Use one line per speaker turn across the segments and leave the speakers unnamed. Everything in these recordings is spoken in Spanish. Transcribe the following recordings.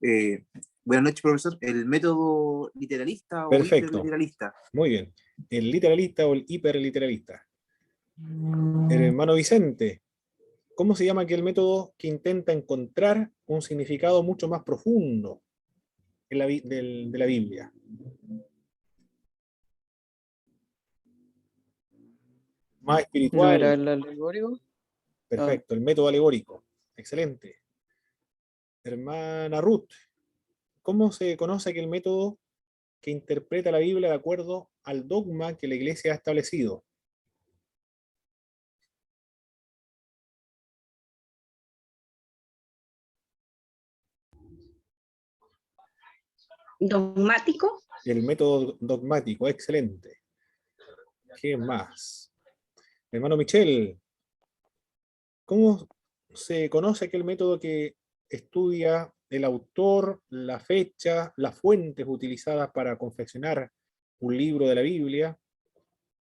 Eh, Buenas noches, profesor. ¿El método literalista o
Perfecto,
hiperliteralista?
muy bien. ¿El literalista o el hiperliteralista? Hermano Vicente, ¿cómo se llama aquel método que intenta encontrar un significado mucho más profundo en de la Biblia? Más
¿No era
espiritual.
el alegórico? Ah,
Perfecto, el método alegórico. Excelente. Hermana Ruth, ¿cómo se conoce aquel método que interpreta la Biblia de acuerdo al dogma que la Iglesia ha establecido?
Dogmático.
El método dogmático, excelente. ¿Qué más? Hermano Michel, ¿cómo se conoce aquel método que estudia el autor, la fecha, las fuentes utilizadas para confeccionar un libro de la Biblia,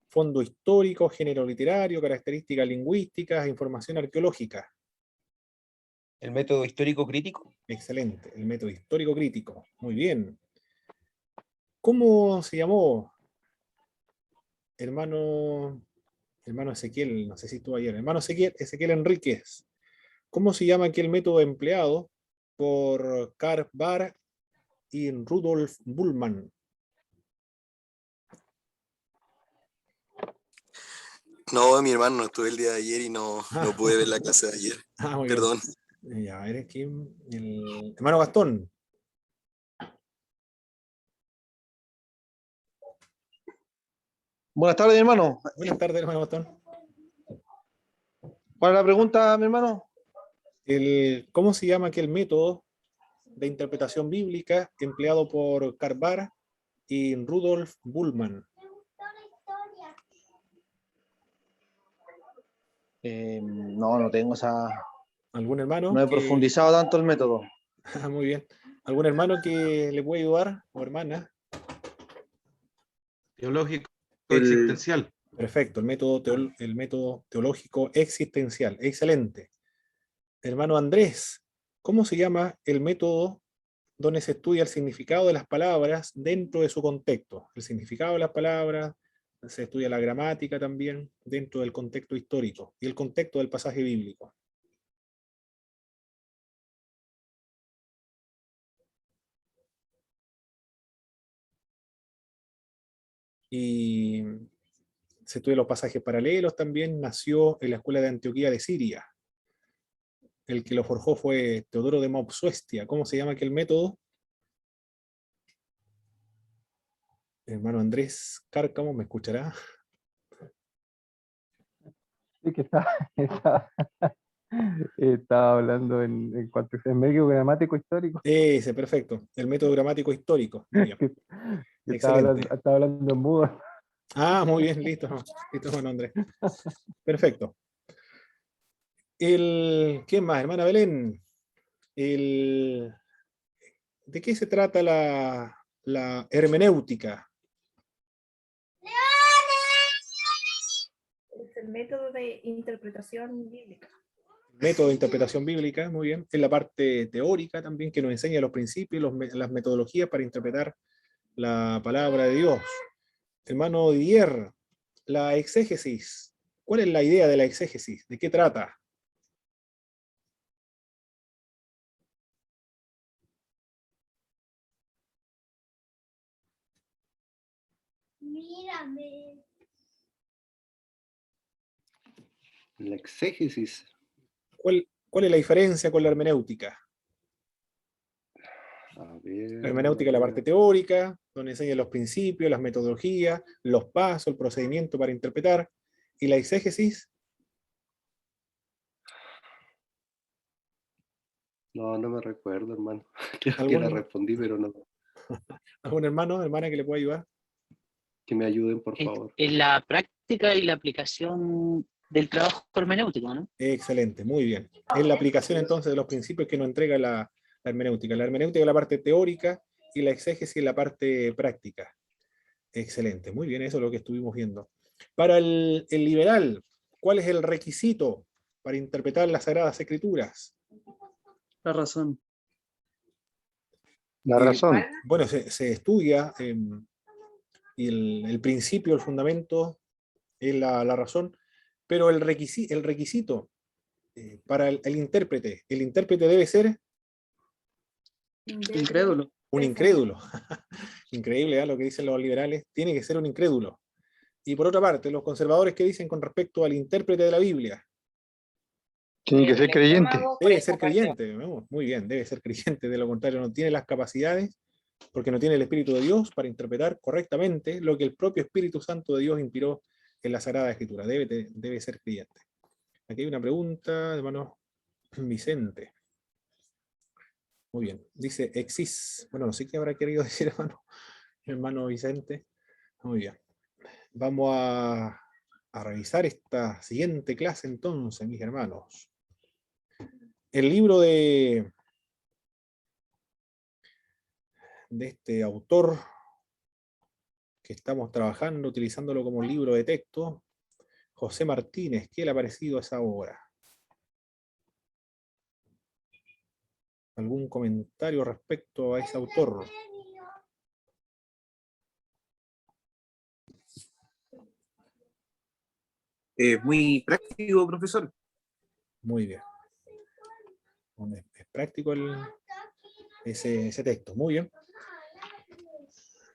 fondo histórico, género literario, características lingüísticas, información arqueológica?
El método histórico crítico.
Excelente, el método histórico crítico. Muy bien. ¿Cómo se llamó, hermano, hermano Ezequiel? No sé si estuvo ayer. Hermano Ezequiel Enríquez. ¿Cómo se llama aquel método empleado por Karl Barth y Rudolf Bullmann?
No, mi hermano, no estuve el día de ayer y no
Ah,
pude ver la clase de ayer.
muy bien.
Perdón.
Ya, eres quién. El hermano Gastón.
Buenas tardes, mi hermano.
Buenas tardes, hermano Gastón.
¿Cuál es la pregunta, mi hermano?
¿Cómo se llama aquel método de interpretación bíblica empleado por Karl Barth y Rudolf Bullmann?
No tengo esa.
¿Algún hermano?
No he profundizado tanto el método.
Muy bien. ¿Algún hermano que le pueda ayudar? ¿O hermana?
Teológico existencial.
Perfecto, el método teológico existencial. Excelente. Hermano Andrés, ¿cómo se llama el método donde se estudia el significado de las palabras dentro de su contexto? El significado de las palabras, se estudia la gramática también dentro del contexto histórico y el contexto del pasaje bíblico. Y se estudia los pasajes paralelos también. Nació en la escuela de Antioquía de Siria. El que lo forjó fue Teodoro de Mopsuestia. ¿Cómo se llama aquel método? Hermano Andrés Cárcamo, ¿me escuchará?
Sí, que estaba hablando en cuanto a medio gramático histórico.
Ese, perfecto. El método gramático histórico. Muy bien.
Que
Excelente.
estaba hablando en mudo.
Ah, muy bien, listo. Listo, Juan Andrés. Perfecto. ¿Qué más, hermana Belén? ¿De qué se trata la hermenéutica?
Es el método de interpretación bíblica.
Método de interpretación bíblica, muy bien. Es la parte teórica también que nos enseña los principios, las metodologías para interpretar la palabra de Dios. Hermano Didier, la exégesis. ¿Cuál es la idea de la exégesis? ¿De qué trata?
Mírame.
La exégesis.
¿Cuál es la diferencia con la hermenéutica?
A ver,
La hermenéutica es la parte teórica, donde enseña los principios, las metodologías, los pasos, el procedimiento para interpretar. ¿Y la exégesis?
No me recuerdo, hermano. Creo que la respondí, pero no.
¿Algún hermano, hermana que le pueda ayudar?
Que me ayuden, por favor.
En la práctica y la aplicación del trabajo hermenéutico, ¿no?
Excelente, muy bien. Es la aplicación entonces de los principios que nos entrega la hermenéutica. La hermenéutica es la parte teórica y la exégesis es la parte práctica. Excelente, muy bien, eso es lo que estuvimos viendo. Para el liberal, ¿cuál es el requisito para interpretar las Sagradas Escrituras?
la razón.
La razón.
Bueno, se estudia y el principio, el fundamento es la razón, pero el requisito para el intérprete debe ser
Incrédulo.
un incrédulo. Increíble, ¿eh? Lo que dicen los liberales, tiene que ser un incrédulo. Y por otra parte, los conservadores, ¿qué dicen con respecto al intérprete de la Biblia?
Tiene que ser creyente.
Debe ser creyente, ¿no? Muy bien, debe ser creyente, de lo contrario no tiene las capacidades, porque no tiene el Espíritu de Dios para interpretar correctamente lo que el propio Espíritu Santo de Dios inspiró en la Sagrada Escritura. Debe ser creyente. Aquí hay una pregunta, hermano Vicente. Muy bien, dice exis. Bueno, no sé qué habrá querido decir, hermano Vicente. Muy bien. Vamos a revisar esta siguiente clase entonces, mis hermanos. El libro de este autor que estamos trabajando, utilizándolo como libro de texto, José Martínez. ¿Qué le ha parecido esa obra? ¿Algún comentario respecto a ese autor?
Muy práctico, profesor.
Muy bien. Es práctico ese texto. Muy bien.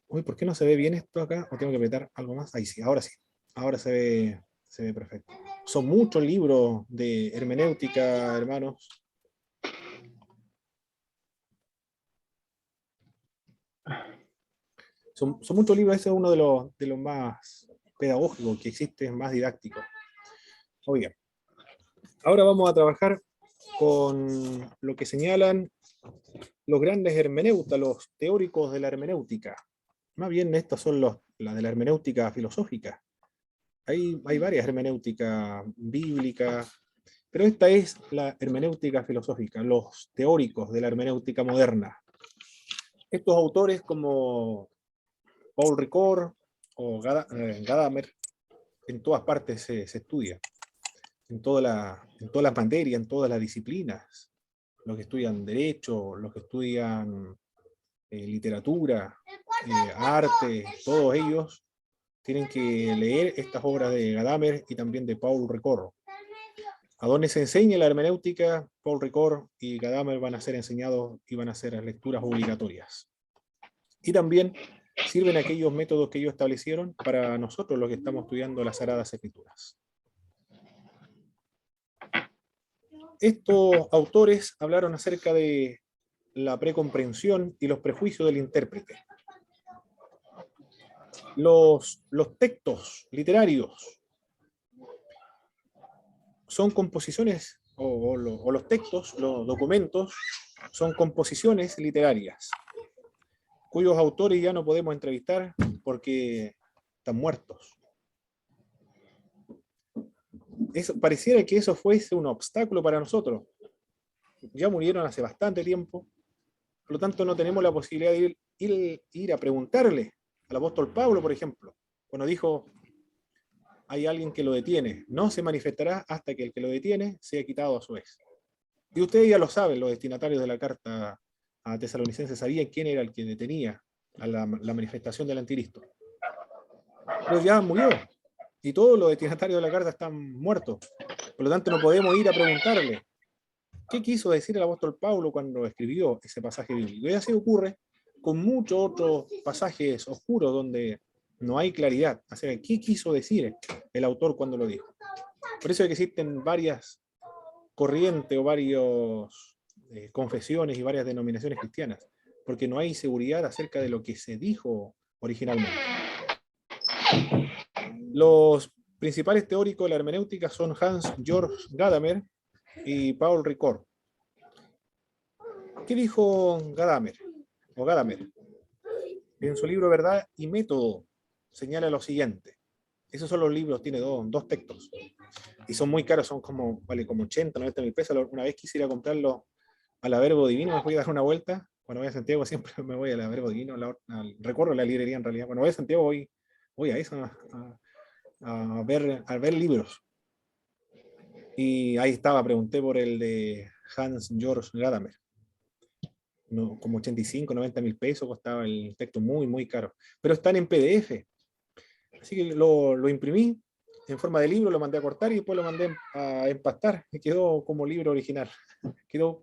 Uy, ¿por qué no se ve bien esto acá? ¿O tengo que apretar algo más? Ahí sí, ahora sí. Ahora se ve perfecto. Son muchos libros de hermenéutica, hermanos. Son muchos libros, ese es uno de los más pedagógicos que existe, más didáctico. Muy bien. Ahora vamos a trabajar con lo que señalan los grandes hermeneutas, los teóricos de la hermenéutica. Más bien estos son las de la hermenéutica filosófica. Hay varias hermenéuticas bíblicas, pero esta es la hermenéutica filosófica, los teóricos de la hermenéutica moderna. Estos autores como Paul Ricoeur o Gadamer, en todas partes se estudia, en todas las materias, en todas las disciplinas. Los que estudian Derecho, los que estudian literatura, arte, todos ellos tienen que leer estas obras de Gadamer y también de Paul Ricoeur. A donde se enseña la hermenéutica, Paul Ricoeur y Gadamer van a ser enseñados y van a ser lecturas obligatorias. Y también sirven aquellos métodos que ellos establecieron para nosotros los que estamos estudiando las Sagradas Escrituras. Estos autores hablaron acerca de la precomprensión y los prejuicios del intérprete. Los textos literarios son composiciones, o los textos, los documentos, son composiciones literarias, cuyos autores ya no podemos entrevistar porque están muertos. Pareciera que eso fuese un obstáculo para nosotros. Ya murieron hace bastante tiempo, por lo tanto no tenemos la posibilidad de ir a preguntarle al apóstol Pablo, por ejemplo, cuando dijo, hay alguien que lo detiene, no se manifestará hasta que el que lo detiene sea quitado a su vez. Y ustedes ya lo saben, los destinatarios de la carta a Tesalonicenses sabían quién era el que detenía a la manifestación del anticristo. Pero ya murió, y todos los destinatarios de la carta están muertos. Por lo tanto, no podemos ir a preguntarle qué quiso decir el apóstol Pablo cuando escribió ese pasaje bíblico. Y así ocurre con muchos otros pasajes oscuros donde no hay claridad acerca de qué quiso decir el autor cuando lo dijo. Por eso es que existen varias corrientes o varias confesiones y varias denominaciones cristianas, porque no hay seguridad acerca de lo que se dijo originalmente. Los principales teóricos de la hermenéutica son Hans-Georg Gadamer y Paul Ricoeur. ¿Qué dijo Gadamer? En su libro Verdad y Método señala lo siguiente. Esos son los libros, tiene dos textos. Y son muy caros, vale como 80, 90 mil pesos. Una vez quisiera comprarlo a la Verbo Divino, me voy a dar una vuelta. Cuando voy a Santiago siempre me voy a la Verbo Divino, recorro la librería en realidad. Cuando voy a Santiago voy a eso, a ver libros. Y ahí estaba, pregunté por el de Hans-Georg Gadamer. no, como 85, 90 mil pesos costaba el texto, muy, muy caro. Pero están en PDF. Así que lo imprimí en forma de libro, lo mandé a cortar y después lo mandé a empastar y quedó como libro original. Quedó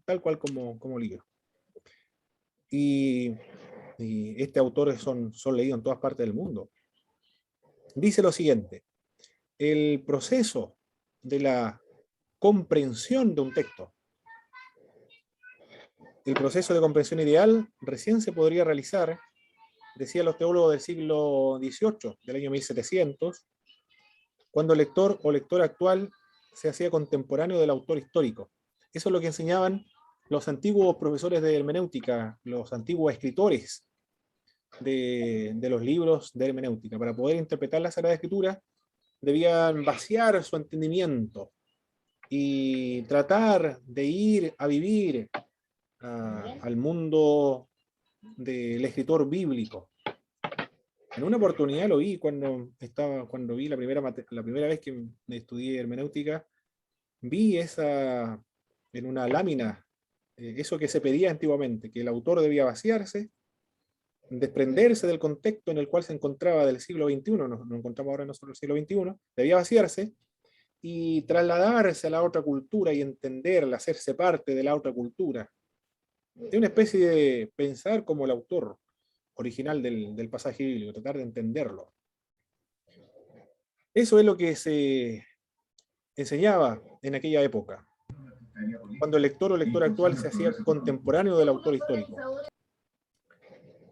tal cual como libro. Y este autor son leídos en todas partes del mundo. Dice lo siguiente: el proceso de la comprensión de un texto, el proceso de comprensión ideal recién se podría realizar, decían los teólogos del siglo XVIII, del año 1700, cuando el lector o lectora actual se hacía contemporáneo del autor histórico. Eso es lo que enseñaban los antiguos profesores de hermenéutica, los antiguos escritores de los libros de hermenéutica. Para poder interpretar la Sagrada Escritura, debían vaciar su entendimiento y tratar de ir a vivir al mundo del escritor bíblico. En una oportunidad lo vi cuando vi la primera vez que estudié hermenéutica, vi en una lámina, eso que se pedía antiguamente, que el autor debía vaciarse, desprenderse del contexto en el cual se encontraba del siglo XXI, nos encontramos ahora nosotros en el siglo XXI, debía vaciarse y trasladarse a la otra cultura y entenderla, hacerse parte de la otra cultura. Es una especie de pensar como el autor original del pasaje bíblico, tratar de entenderlo. Eso es lo que se enseñaba en aquella época, cuando el lector o lectora actual se hacía contemporáneo del autor histórico.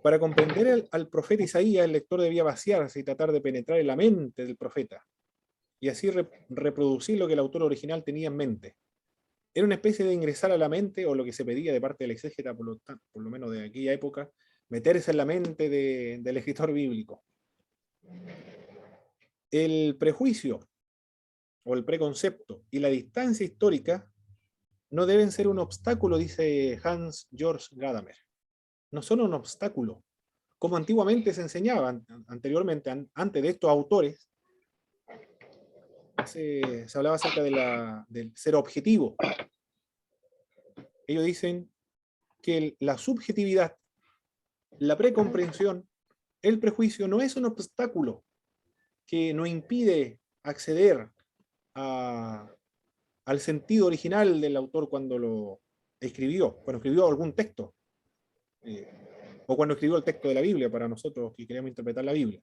Para comprender al profeta Isaías, el lector debía vaciarse y tratar de penetrar en la mente del profeta, y así reproducir lo que el autor original tenía en mente. Era una especie de ingresar a la mente, o lo que se pedía de parte del exégeta, por lo menos de aquella época, meterse en la mente del escritor bíblico. El prejuicio, o el preconcepto, y la distancia histórica no deben ser un obstáculo, dice Hans Georg Gadamer. No son un obstáculo, como antiguamente se enseñaba, anteriormente, antes de estos autores, se hablaba acerca del ser objetivo. Ellos dicen que la subjetividad, la precomprensión, el prejuicio no es un obstáculo que nos impide acceder al sentido original del autor cuando escribió algún texto, o cuando escribió el texto de la Biblia, para nosotros que queremos interpretar la Biblia.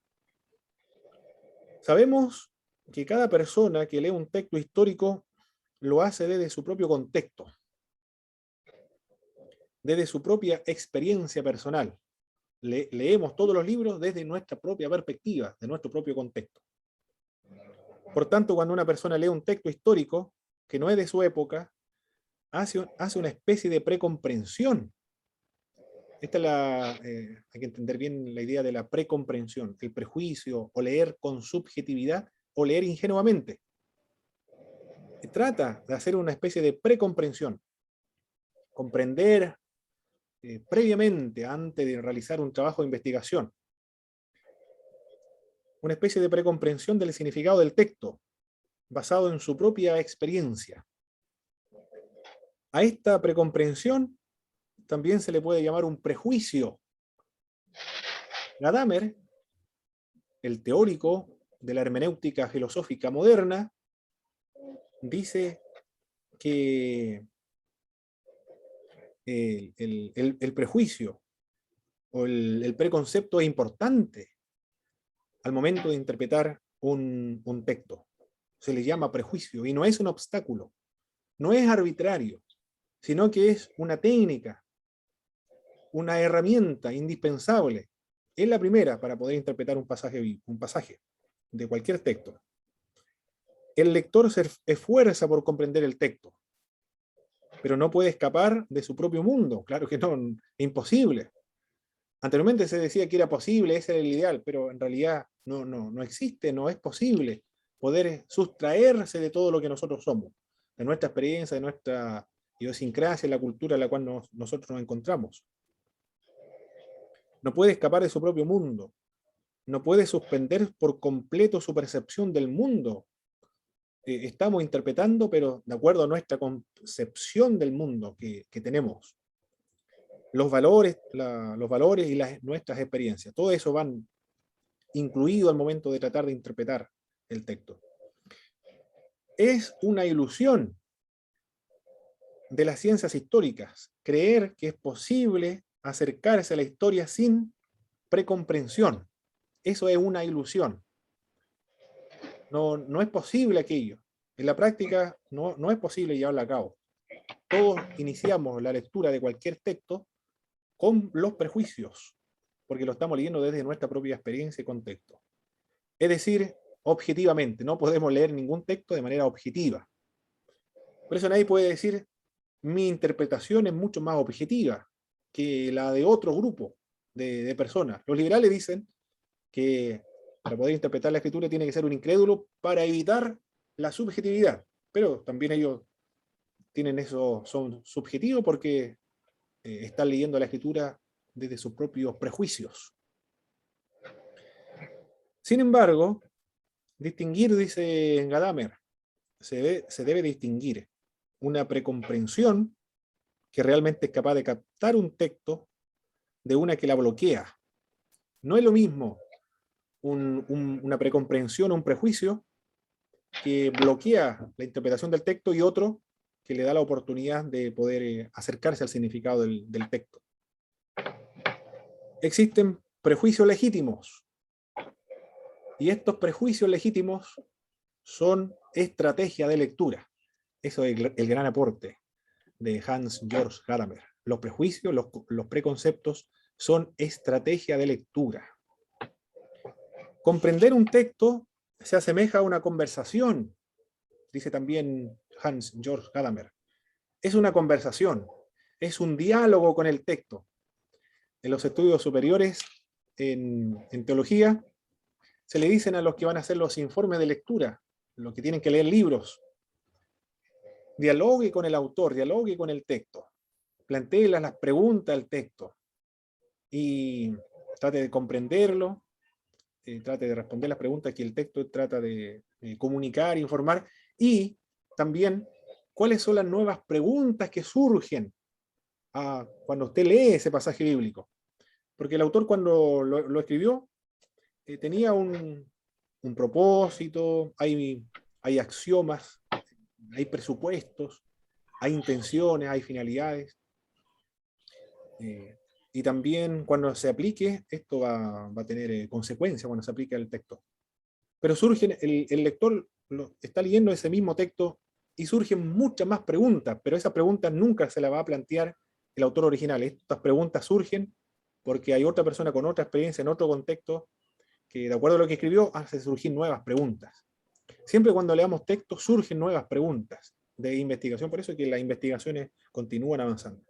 Sabemos que cada persona que lee un texto histórico lo hace desde su propio contexto, desde su propia experiencia personal. Leemos todos los libros desde nuestra propia perspectiva, de nuestro propio contexto. Por tanto, cuando una persona lee un texto histórico que no es de su época, hace una especie de precomprensión. Hay que entender bien la idea de la precomprensión, el prejuicio, o leer con subjetividad, o leer ingenuamente. Trata de hacer una especie de precomprensión, comprender previamente, antes de realizar un trabajo de investigación, una especie de precomprensión del significado del texto, basado en su propia experiencia. A esta precomprensión también se le puede llamar un prejuicio. Gadamer, el teórico de la hermenéutica filosófica moderna, dice que el prejuicio o el preconcepto es importante al momento de interpretar un texto. Se le llama prejuicio y no es un obstáculo, no es arbitrario, sino que es una técnica, una herramienta indispensable. Es la primera para poder interpretar un pasaje de cualquier texto. El lector se esfuerza por comprender el texto, pero no puede escapar de su propio mundo. Claro que no, es imposible. Anteriormente se decía que era posible, ese era el ideal, pero en realidad no existe, no es posible poder sustraerse de todo lo que nosotros somos, de nuestra experiencia, de nuestra idiosincrasia, la cultura en la cual nosotros nos encontramos. No puede escapar de su propio mundo, no puede suspender por completo su percepción del mundo. Estamos interpretando, pero de acuerdo a nuestra concepción del mundo que tenemos. los valores, los valores y nuestras experiencias. Todo eso van incluido al momento de tratar de interpretar el texto. Es una ilusión de las ciencias históricas creer que es posible acercarse a la historia sin precomprensión. Eso es una ilusión. No es posible aquello. En la práctica no es posible llevarlo a cabo. Todos iniciamos la lectura de cualquier texto con los prejuicios, porque lo estamos leyendo desde nuestra propia experiencia y contexto. Es decir, objetivamente, no podemos leer ningún texto de manera objetiva. Por eso nadie puede decir, mi interpretación es mucho más objetiva que la de otro grupo de personas. Los liberales dicen que para poder interpretar la escritura tiene que ser un incrédulo para evitar la subjetividad, pero también ellos tienen eso, son subjetivos porque están leyendo la escritura desde sus propios prejuicios. Sin embargo, distinguir, dice Gadamer, se debe distinguir una precomprensión que realmente es capaz de captar un texto de una que la bloquea. No es lo mismo una precomprensión o un prejuicio que bloquea la interpretación del texto y otro que le da la oportunidad de poder acercarse al significado del texto. Existen prejuicios legítimos, y estos prejuicios legítimos son estrategia de lectura. Eso es el gran aporte de Hans Georg Gadamer. Los prejuicios, los preconceptos son estrategia de lectura. Comprender un texto se asemeja a una conversación, dice también Hans Georg Gadamer. Es una conversación, es un diálogo con el texto. En los estudios superiores, en teología, se le dicen a los que van a hacer los informes de lectura, los que tienen que leer libros, dialogue con el autor, dialogue con el texto, plantee las preguntas al texto y trate de comprenderlo, trate de responder las preguntas que el texto trata de comunicar, informar, y también cuáles son las nuevas preguntas que surgen cuando usted lee ese pasaje bíblico. Porque el autor cuando lo escribió tenía un propósito, hay axiomas, hay presupuestos, hay intenciones, hay finalidades. Y también cuando se aplique, esto va a tener consecuencias cuando se aplique al texto. Pero el lector está leyendo ese mismo texto y surgen muchas más preguntas, pero esas preguntas nunca se las va a plantear el autor original. Estas preguntas surgen porque hay otra persona con otra experiencia en otro contexto que, de acuerdo a lo que escribió, hace surgir nuevas preguntas. Siempre cuando leamos textos surgen nuevas preguntas de investigación, por eso es que las investigaciones continúan avanzando.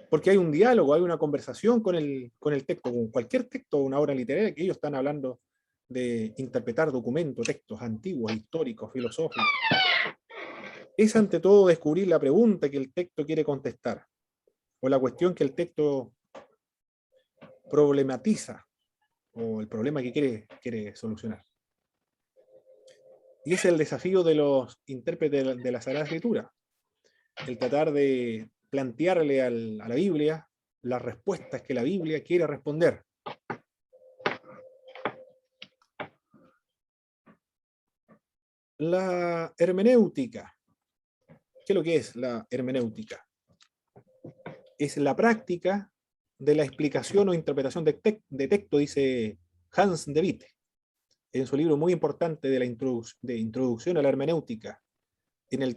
Porque hay un diálogo, hay una conversación con el texto, con cualquier texto o una obra literaria, que ellos están hablando de interpretar documentos, textos antiguos, históricos, filosóficos. Es ante todo descubrir la pregunta que el texto quiere contestar, o la cuestión que el texto problematiza, o el problema que quiere solucionar. Y ese es el desafío de los intérpretes de la Sagrada Escritura, el tratar de plantearle a la Biblia las respuestas que la Biblia quiere responder. La hermenéutica. ¿Qué es lo que es la hermenéutica? Es la práctica de la explicación o interpretación de texto, dice Hans de Witte, en su libro muy importante de introducción a la hermenéutica. En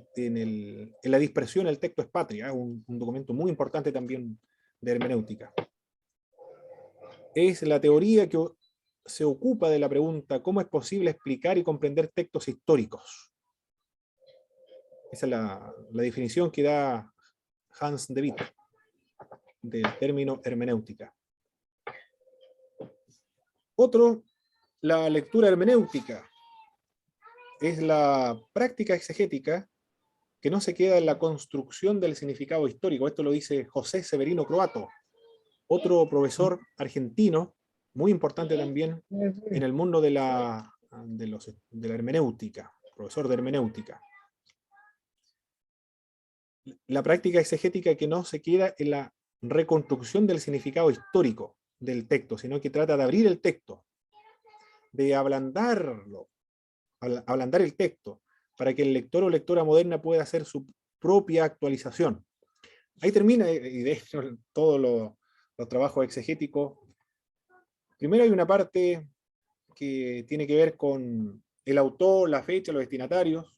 la dispersión el texto es patria, un documento muy importante también de hermenéutica. Es la teoría que se ocupa de la pregunta ¿cómo es posible explicar y comprender textos históricos? Esa es la definición que da Hans de Witte del término hermenéutica. Otro, la lectura hermenéutica. Es la práctica exegética que no se queda en la construcción del significado histórico. Esto lo dice José Severino Croato, otro profesor argentino, muy importante también en el mundo de la hermenéutica, profesor de hermenéutica. La práctica exegética que no se queda en la reconstrucción del significado histórico del texto, sino que trata de abrir el texto, de ablandarlo, ablandar el texto, para que el lector o lectora moderna pueda hacer su propia actualización. Ahí termina, y de hecho todos los trabajos exegéticos. Primero hay una parte que tiene que ver con el autor, la fecha, los destinatarios,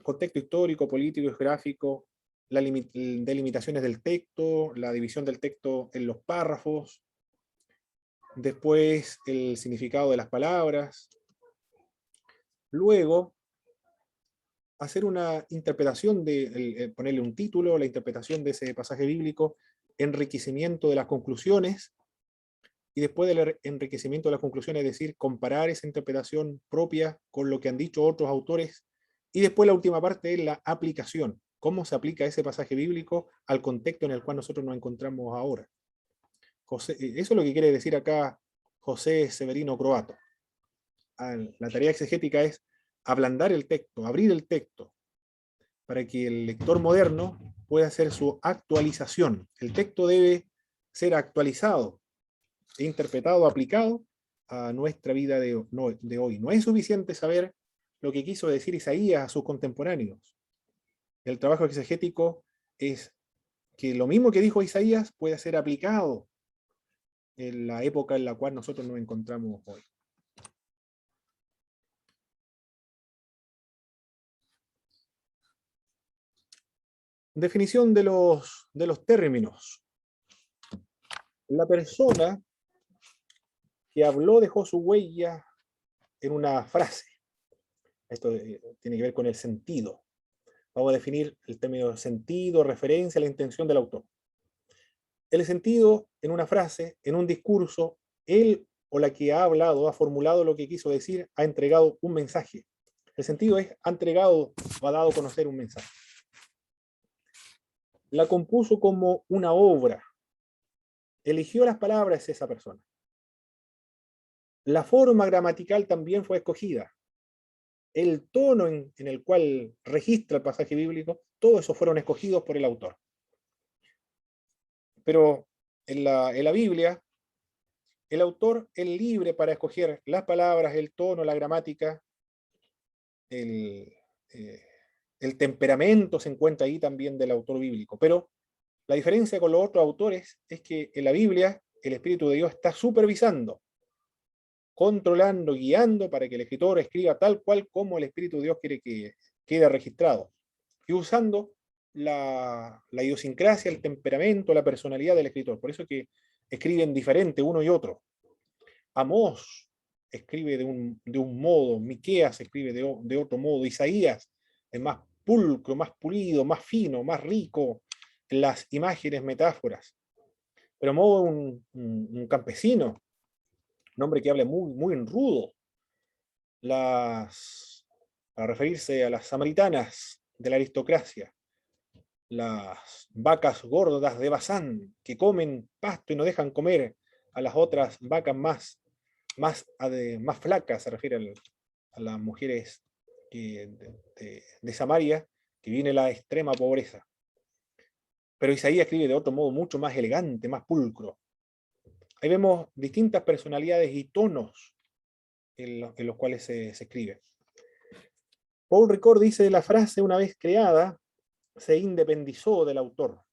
contexto histórico, político y geográfico, las delimitaciones del texto, la división del texto en los párrafos, después el significado de las palabras, luego hacer una interpretación, ponerle un título, la interpretación de ese pasaje bíblico, enriquecimiento de las conclusiones, y después del enriquecimiento de las conclusiones, es decir, comparar esa interpretación propia con lo que han dicho otros autores, y después la última parte es la aplicación, cómo se aplica ese pasaje bíblico al contexto en el cual nosotros nos encontramos ahora. Eso es lo que quiere decir acá José Severino Croato. La tarea exegética es ablandar el texto, abrir el texto, para que el lector moderno pueda hacer su actualización. El texto debe ser actualizado, interpretado, aplicado a nuestra vida de hoy. No es suficiente saber lo que quiso decir Isaías a sus contemporáneos. El trabajo exegético es que lo mismo que dijo Isaías pueda ser aplicado en la época en la cual nosotros nos encontramos hoy. Definición de los términos. La persona que habló dejó su huella en una frase. Esto tiene que ver con el sentido. Vamos a definir el término sentido, referencia a la intención del autor. El sentido en una frase, en un discurso, él o la que ha hablado, ha formulado lo que quiso decir, ha entregado un mensaje. El sentido es, ha entregado o ha dado a conocer un mensaje. La compuso como una obra. Eligió las palabras esa persona. La forma gramatical también fue escogida. El tono en el cual registra el pasaje bíblico, todo eso fueron escogidos por el autor. Pero en la Biblia, el autor es libre para escoger las palabras, el tono, la gramática, el temperamento se encuentra ahí también del autor bíblico. Pero la diferencia con los otros autores es que en la Biblia el Espíritu de Dios está supervisando, controlando, guiando para que el escritor escriba tal cual como el Espíritu de Dios quiere que quede registrado. Y usando la idiosincrasia, el temperamento, la personalidad del escritor. Por eso que escriben diferente uno y otro. Amós escribe de un modo, Miqueas escribe de otro modo, Isaías es más pulcro, más pulido, más fino, más rico en las imágenes, metáforas. Pero Amós es un campesino, un hombre que habla muy, muy en rudo. Para referirse a las samaritanas de la aristocracia, las vacas gordas de Basán, que comen pasto y no dejan comer a las otras vacas más flacas, se refiere a las mujeres de Samaria, que viene la extrema pobreza. Pero Isaías escribe de otro modo mucho más elegante, más pulcro. Ahí vemos distintas personalidades y tonos en los cuales se escribe. Paul Ricoeur dice: la frase, una vez creada, se independizó del autor,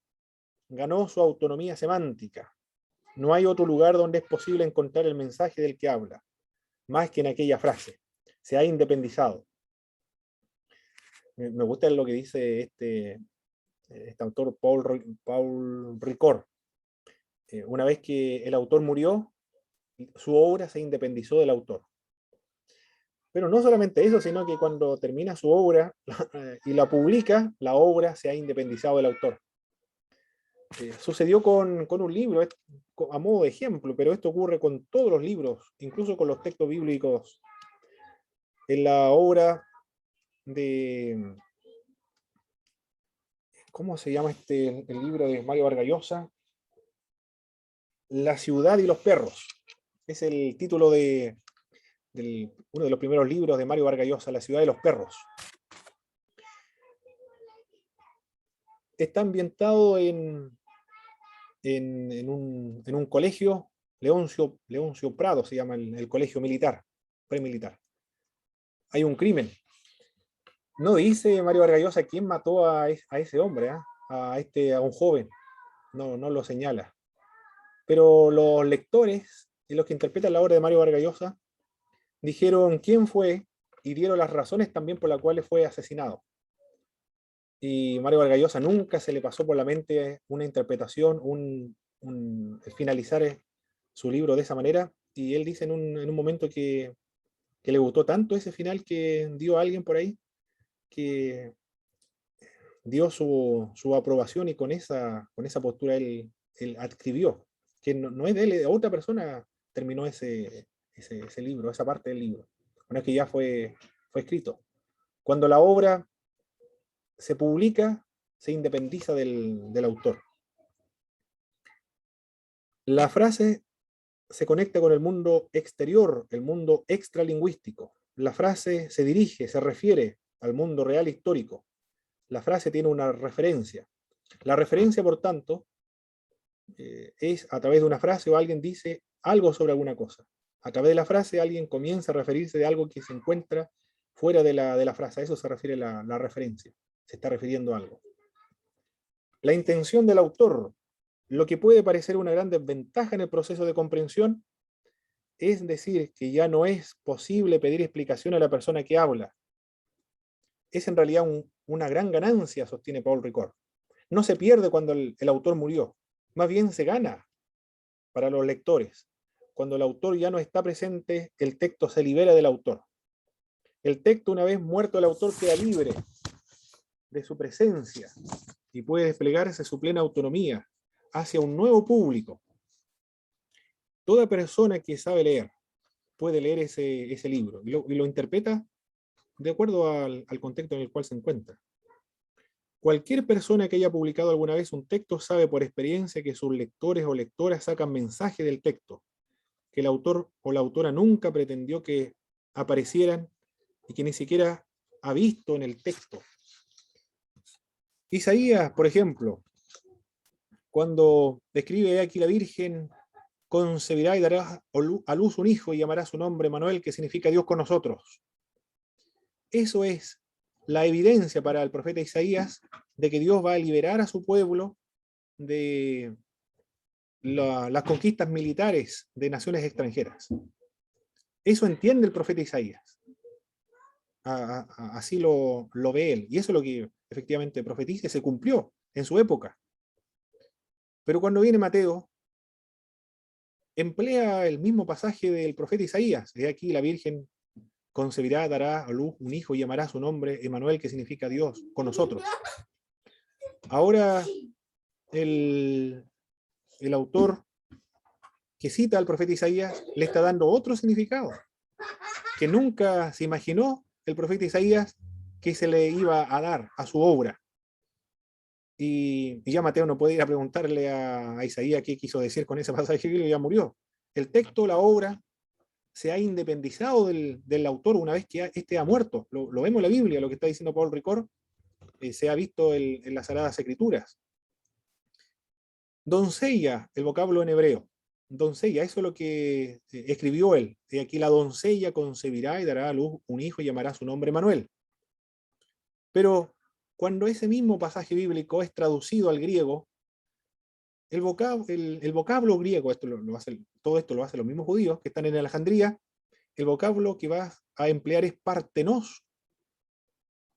ganó su autonomía semántica. No hay otro lugar donde es posible encontrar el mensaje del que habla, más que en aquella frase. Se ha independizado. Me gusta lo que dice este autor Paul Ricoeur. Una vez que el autor murió, su obra se independizó del autor. Pero no solamente eso, sino que cuando termina su obra y la publica, la obra se ha independizado del autor. Sucedió con un libro, a modo de ejemplo, pero esto ocurre con todos los libros, incluso con los textos bíblicos. En la obra de... ¿Cómo se llama el libro de Mario Vargas Llosa? La ciudad y los perros. Es el título de uno de los primeros libros de Mario Vargas Llosa, La ciudad y los perros. Está ambientado en en un colegio, Leoncio Prado se llama el colegio militar, premilitar. Hay un crimen. No dice Mario Vargas Llosa quién mató a ese hombre, a un joven. No lo señala. Pero los lectores y los que interpretan la obra de Mario Vargas Llosa dijeron quién fue y dieron las razones también por las cuales fue asesinado. Y Mario Vargas Llosa nunca se le pasó por la mente una interpretación, el finalizar su libro de esa manera. Y él dice en un momento que le gustó tanto ese final que dio a alguien por ahí, que dio su aprobación y con esa postura él escribió, que no es de él, de otra persona terminó ese libro, esa parte del libro, una vez que ya fue escrito. Cuando la obra se publica, se independiza del autor. La frase se conecta con el mundo exterior, el mundo extralingüístico. La frase se dirige, se refiere al mundo real histórico. La frase tiene una referencia. La referencia, por tanto, es a través de una frase o alguien dice algo sobre alguna cosa. A través de la frase alguien comienza a referirse de algo que se encuentra fuera de la frase. A eso se refiere la referencia. Se está refiriendo a algo. La intención del autor, lo que puede parecer una gran desventaja en el proceso de comprensión, es decir, que ya no es posible pedir explicación a la persona que habla. Es en realidad una gran ganancia, sostiene Paul Ricoeur. No se pierde cuando el autor murió, más bien se gana para los lectores. Cuando el autor ya no está presente, el texto se libera del autor. El texto, una vez muerto el autor, queda libre de su presencia y puede desplegarse su plena autonomía hacia un nuevo público. Toda persona que sabe leer puede leer ese libro y lo interpreta de acuerdo al contexto en el cual se encuentra. Cualquier persona que haya publicado alguna vez un texto sabe por experiencia que sus lectores o lectoras sacan mensaje del texto, que el autor o la autora nunca pretendió que aparecieran y que ni siquiera ha visto en el texto. Isaías, por ejemplo, cuando describe aquí la Virgen, concebirá y dará a luz un hijo y llamará su nombre Manuel, que significa Dios con nosotros. Eso es la evidencia para el profeta Isaías de que Dios va a liberar a su pueblo de las conquistas militares de naciones extranjeras. Eso entiende el profeta Isaías. Así lo ve él. Y eso es lo que efectivamente profetiza y se cumplió en su época. Pero cuando viene Mateo, emplea el mismo pasaje del profeta Isaías. De aquí la Virgen concebirá, dará a luz un hijo y llamará su nombre Emmanuel, que significa Dios con nosotros. Ahora el autor que cita al profeta Isaías le está dando otro significado que nunca se imaginó el profeta Isaías que se le iba a dar a su obra. Y ya Mateo no puede ir a preguntarle a Isaías qué quiso decir con ese pasaje bíblico, ya murió. El texto, la obra, se ha independizado del autor una vez que éste ha muerto. Lo vemos en la Biblia, lo que está diciendo Paul Ricoeur, se ha visto en las Sagradas Escrituras. Doncella, el vocablo en hebreo. Doncella, eso es lo que escribió él. Y aquí la doncella concebirá y dará a luz un hijo y llamará su nombre Manuel. Pero cuando ese mismo pasaje bíblico es traducido al griego, el vocablo griego, todo esto lo hacen los mismos judíos que están en Alejandría, el vocablo que va a emplear es partenos.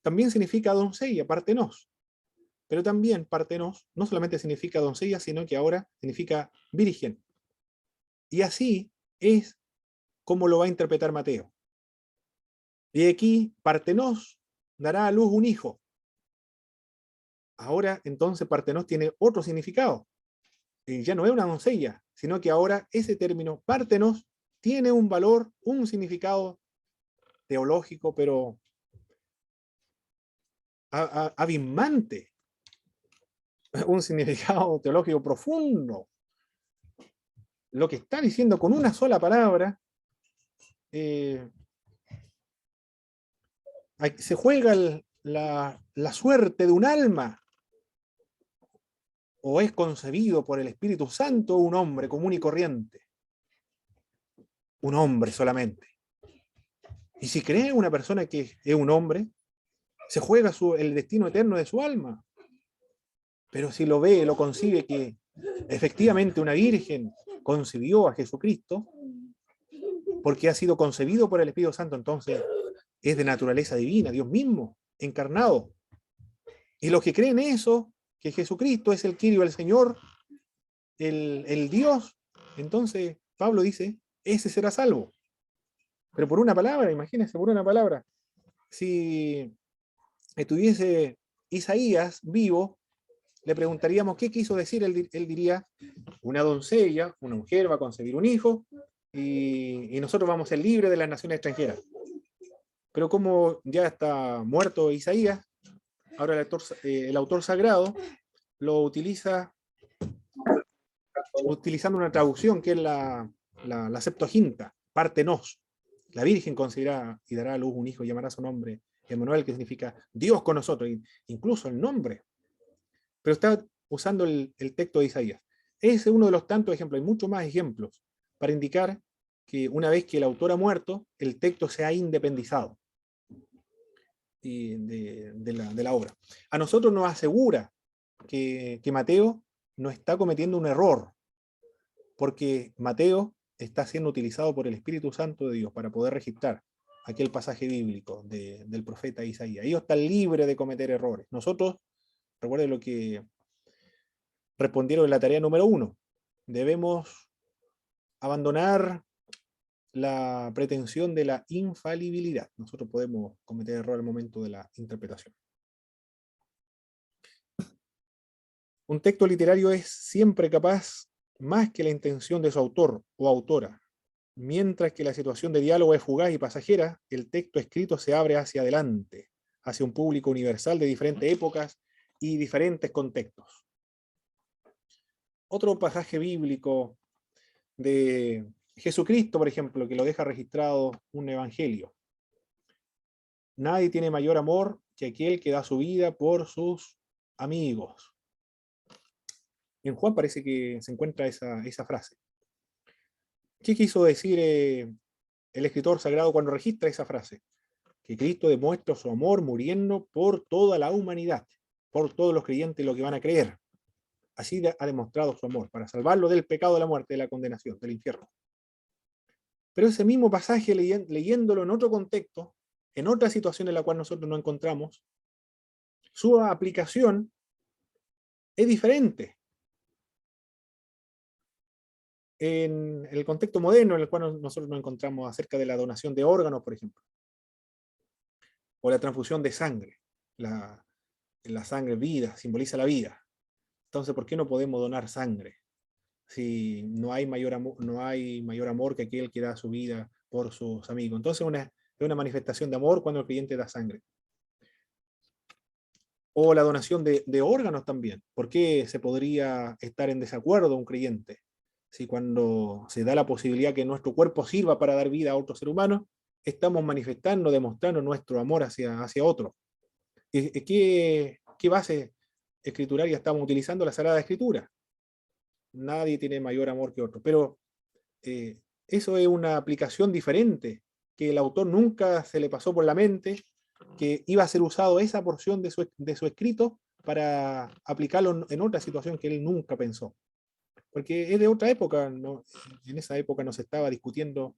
También significa doncella, partenos. Pero también partenos no solamente significa doncella, sino que ahora significa virgen. Y así es como lo va a interpretar Mateo. Y aquí, partenos dará a luz un hijo. Ahora, entonces, partenos tiene otro significado. Ya no es una doncella, sino que ahora ese término partenos tiene un valor, un significado teológico, pero abismante. Un significado teológico profundo. Lo que está diciendo con una sola palabra, se juega la suerte de un alma. o es concebido por el Espíritu Santo un hombre común y corriente. Un hombre solamente. Y si cree una persona que es un hombre, se juega el destino eterno de su alma. Pero si lo ve, lo concibe que efectivamente una virgen concibió a Jesucristo, porque ha sido concebido por el Espíritu Santo, entonces es de naturaleza divina, Dios mismo, encarnado. Y los que creen eso, que Jesucristo es el Kyrio, el Señor, el Dios, entonces Pablo dice, ese será salvo. Pero por una palabra, imagínense, por una palabra. Si estuviese Isaías vivo, le preguntaríamos qué quiso decir. Él diría, una doncella, una mujer va a concebir un hijo, y nosotros vamos a ser libres de las naciones extranjeras. Pero como ya está muerto Isaías, ahora el autor sagrado lo utiliza utilizando una traducción que es la Septuaginta, Partenos. La Virgen concebirá y dará a luz un hijo y llamará su nombre Emmanuel, que significa Dios con nosotros, incluso el nombre. Pero está usando el texto de Isaías. Ese es uno de los tantos ejemplos, hay muchos más ejemplos, para indicar que una vez que el autor ha muerto, el texto se ha independizado de la obra. A nosotros nos asegura que Mateo no está cometiendo un error, porque Mateo está siendo utilizado por el Espíritu Santo de Dios para poder registrar aquel pasaje bíblico del profeta Isaías. Ellos están libres de cometer errores. Nosotros, recuerden lo que respondieron en la tarea número 1, debemos abandonar la pretensión de la infalibilidad. Nosotros podemos cometer error al momento de la interpretación. Un texto literario es siempre capaz más que la intención de su autor o autora. Mientras que la situación de diálogo es fugaz y pasajera, el texto escrito se abre hacia adelante, hacia un público universal de diferentes épocas y diferentes contextos. Otro pasaje bíblico de Jesucristo, por ejemplo, que lo deja registrado un evangelio. Nadie tiene mayor amor que aquel que da su vida por sus amigos. En Juan parece que se encuentra esa frase. ¿Qué quiso decir el escritor sagrado cuando registra esa frase? Que Cristo demuestra su amor muriendo por toda la humanidad, por todos los creyentes, lo que van a creer. Así ha demostrado su amor, para salvarlo del pecado, de la muerte, de la condenación, del infierno. Pero ese mismo pasaje, leyéndolo en otro contexto, en otra situación en la cual nosotros nos encontramos, su aplicación es diferente. En el contexto moderno en el cual nosotros nos encontramos acerca de la donación de órganos, por ejemplo, o la transfusión de sangre. La sangre vida, simboliza la vida. Entonces, ¿por qué no podemos donar sangre? Si no hay mayor amor que aquel que da su vida por sus amigos. Entonces es una manifestación de amor cuando el creyente da sangre. O la donación de órganos también. ¿Por qué se podría estar en desacuerdo un creyente? Si cuando se da la posibilidad que nuestro cuerpo sirva para dar vida a otro ser humano, estamos manifestando, demostrando nuestro amor hacia otro. ¿Qué base escrituraria estamos utilizando? La Sagrada Escritura. Nadie tiene mayor amor que otro. Pero eso es una aplicación diferente, que el autor nunca se le pasó por la mente, que iba a ser usado esa porción de su escrito para aplicarlo en otra situación que él nunca pensó. Porque es de otra época, ¿no? En esa época no se estaba discutiendo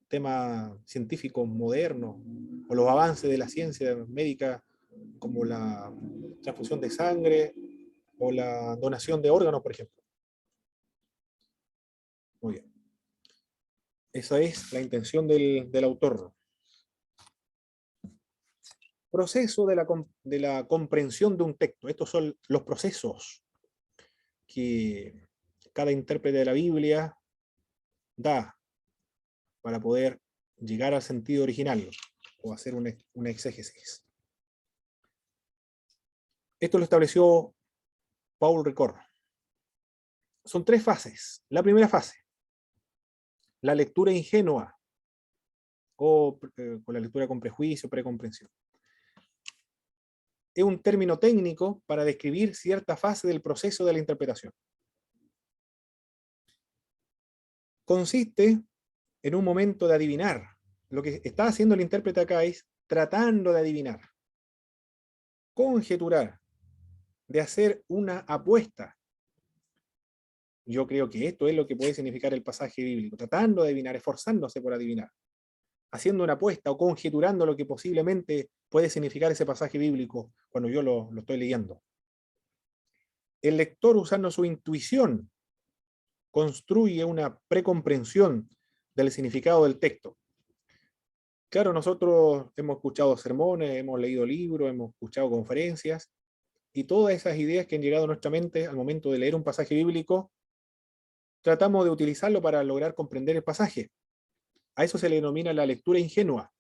temas científicos modernos, o los avances de la ciencia médica, como la transfusión de sangre, o la donación de órganos, por ejemplo. Muy bien. Esa es la intención del autor. Proceso de la comprensión de un texto. Estos son los procesos que cada intérprete de la Biblia da para poder llegar al sentido original o hacer una exégesis. Esto lo estableció Paul Ricoeur. Son 3 fases. La primera fase, la lectura ingenua, o con la lectura con prejuicio, precomprensión. es un término técnico para describir cierta fase del proceso de la interpretación. Consiste en un momento de adivinar. Lo que está haciendo el intérprete acá es tratando de adivinar, conjeturar, de hacer una apuesta. Yo creo que esto es lo que puede significar el pasaje bíblico, tratando de adivinar, esforzándose por adivinar, haciendo una apuesta o conjeturando lo que posiblemente puede significar ese pasaje bíblico cuando yo lo estoy leyendo. El lector, usando su intuición, construye una precomprensión del significado del texto. Claro, nosotros hemos escuchado sermones, hemos leído libros, hemos escuchado conferencias, y todas esas ideas que han llegado a nuestra mente al momento de leer un pasaje bíblico, tratamos de utilizarlo para lograr comprender el pasaje. A eso se le denomina la lectura ingenua,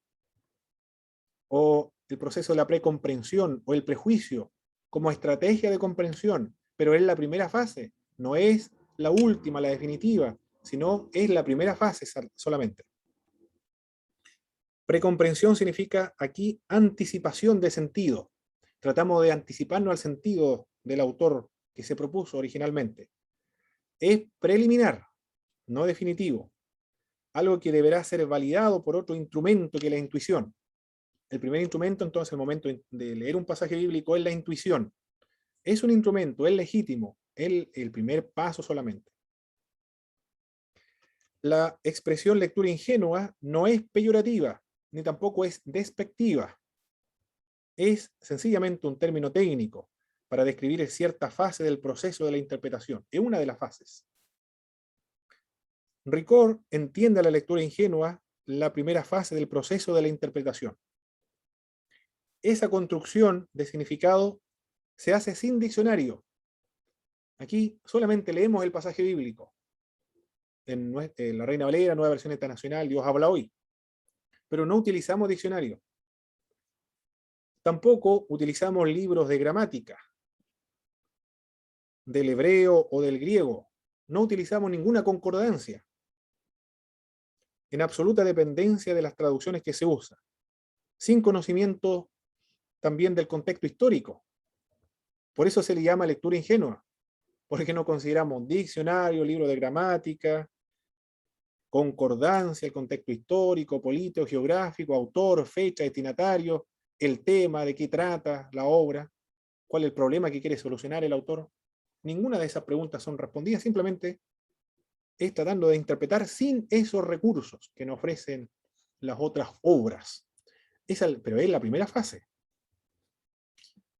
o el proceso de la precomprensión, o el prejuicio, como estrategia de comprensión, pero es la primera fase, no es la última, la definitiva, sino es la primera fase solamente. Precomprensión significa aquí anticipación de sentido. Tratamos de anticiparnos al sentido del autor que se propuso originalmente. Es preliminar, no definitivo. Algo que deberá ser validado por otro instrumento que la intuición. El primer instrumento, entonces, el momento de leer un pasaje bíblico es la intuición. Es un instrumento, es legítimo, es el primer paso solamente. La expresión lectura ingenua no es peyorativa, ni tampoco es despectiva. Es sencillamente un término técnico para describir cierta fase del proceso de la interpretación. Es una de las fases. Ricord entiende a la lectura ingenua la primera fase del proceso de la interpretación. Esa construcción de significado se hace sin diccionario. Aquí solamente leemos el pasaje bíblico. En la Reina Valera, Nueva Versión Internacional, Dios habla hoy. Pero no utilizamos diccionario. Tampoco utilizamos libros de gramática, del hebreo o del griego. No utilizamos ninguna concordancia, en absoluta dependencia de las traducciones que se usan, sin conocimiento también del contexto histórico. Por eso se le llama lectura ingenua, porque no consideramos diccionario, libro de gramática, concordancia, el contexto histórico, político, geográfico, autor, fecha, destinatario, el tema, de qué trata la obra, cuál es el problema que quiere solucionar el autor. Ninguna de esas preguntas son respondidas, simplemente es tratando de sin esos recursos que nos ofrecen las otras obras. Pero es la primera fase.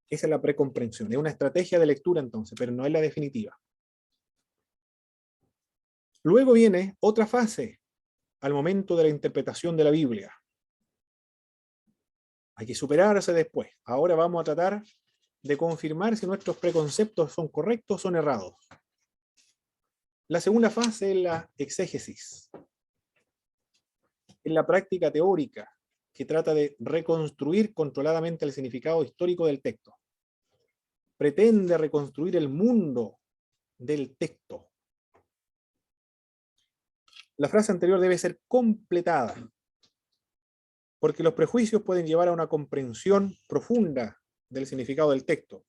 Esa es la precomprensión. Es una estrategia de lectura entonces, pero no es la definitiva. Luego viene otra fase, al momento de la interpretación de la Biblia. Hay que superarse después. Ahora vamos a tratar de confirmar si nuestros preconceptos son correctos o son errados. La segunda fase es la exégesis. Es la práctica teórica que trata de reconstruir controladamente el significado histórico del texto. Pretende reconstruir el mundo del texto. La frase anterior debe ser completada, porque los prejuicios pueden llevar a una comprensión profunda del significado del texto,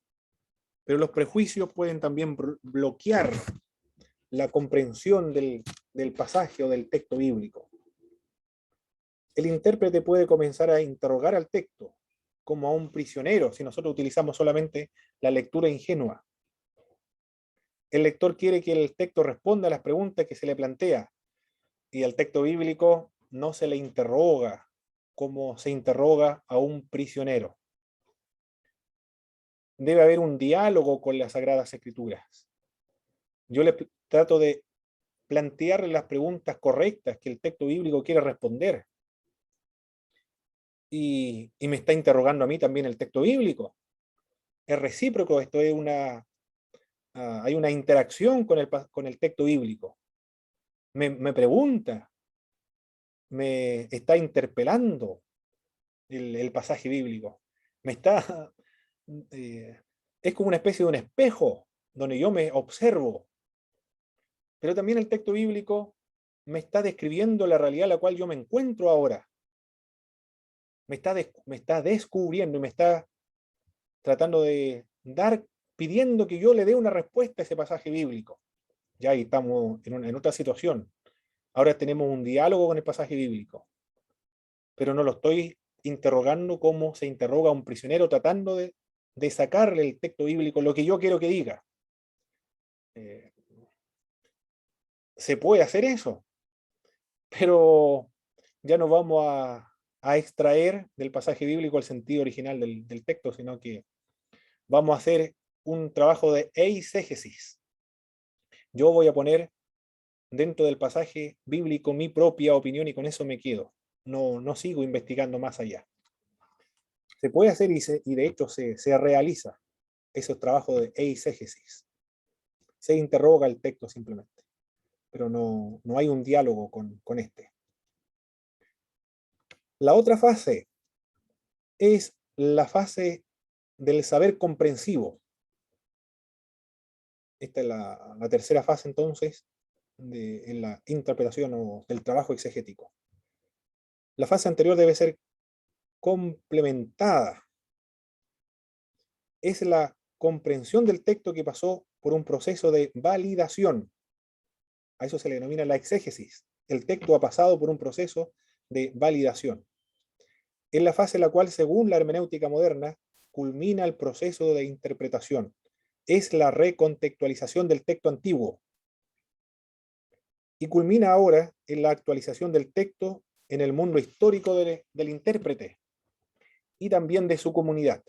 pero los prejuicios pueden también bloquear la comprensión del pasaje o del texto bíblico. El intérprete puede comenzar a interrogar al texto como a un prisionero, si nosotros utilizamos solamente la lectura ingenua. El lector quiere que el texto responda a las preguntas que se le plantea, y al texto bíblico no se le interroga como se interroga a un prisionero. Debe haber un diálogo con las Sagradas Escrituras. Yo le trato de plantearle las preguntas correctas que el texto bíblico quiere responder. Y me está interrogando a mí también el texto bíblico. Es recíproco, esto es hay una interacción con el texto bíblico. Me pregunta, me está interpelando el pasaje bíblico. Es como una especie de un espejo donde yo me observo. Pero también el texto bíblico me está describiendo la realidad en la cual yo me encuentro ahora. Me está descubriendo y me está tratando de pidiendo que yo le dé una respuesta a ese pasaje bíblico. Ya ahí estamos en otra situación. Ahora tenemos un diálogo con el pasaje bíblico, pero no lo estoy interrogando como se interroga a un prisionero tratando de sacarle el texto bíblico lo que yo quiero que diga. Se puede hacer eso, pero ya no vamos a extraer del pasaje bíblico el sentido original del texto, sino que vamos a hacer un trabajo de eisegesis. Yo voy a poner dentro del pasaje bíblico mi propia opinión y con eso me quedo. No sigo investigando más allá. Se puede hacer y de hecho se realiza esos trabajos de eisegesis. Se interroga el texto simplemente, pero no hay un diálogo con este. La otra fase es la fase del saber comprensivo. Esta es la tercera fase entonces en la interpretación o del trabajo exegético. La fase anterior debe ser complementada. Es la comprensión del texto que pasó por un proceso de validación. A eso se le denomina la exégesis. El texto ha pasado por un proceso de validación. Es la fase en la cual, según la hermenéutica moderna, culmina el proceso de interpretación. Es la recontextualización del texto antiguo. Y culmina ahora en la actualización del texto en el mundo histórico del intérprete y también de su comunidad.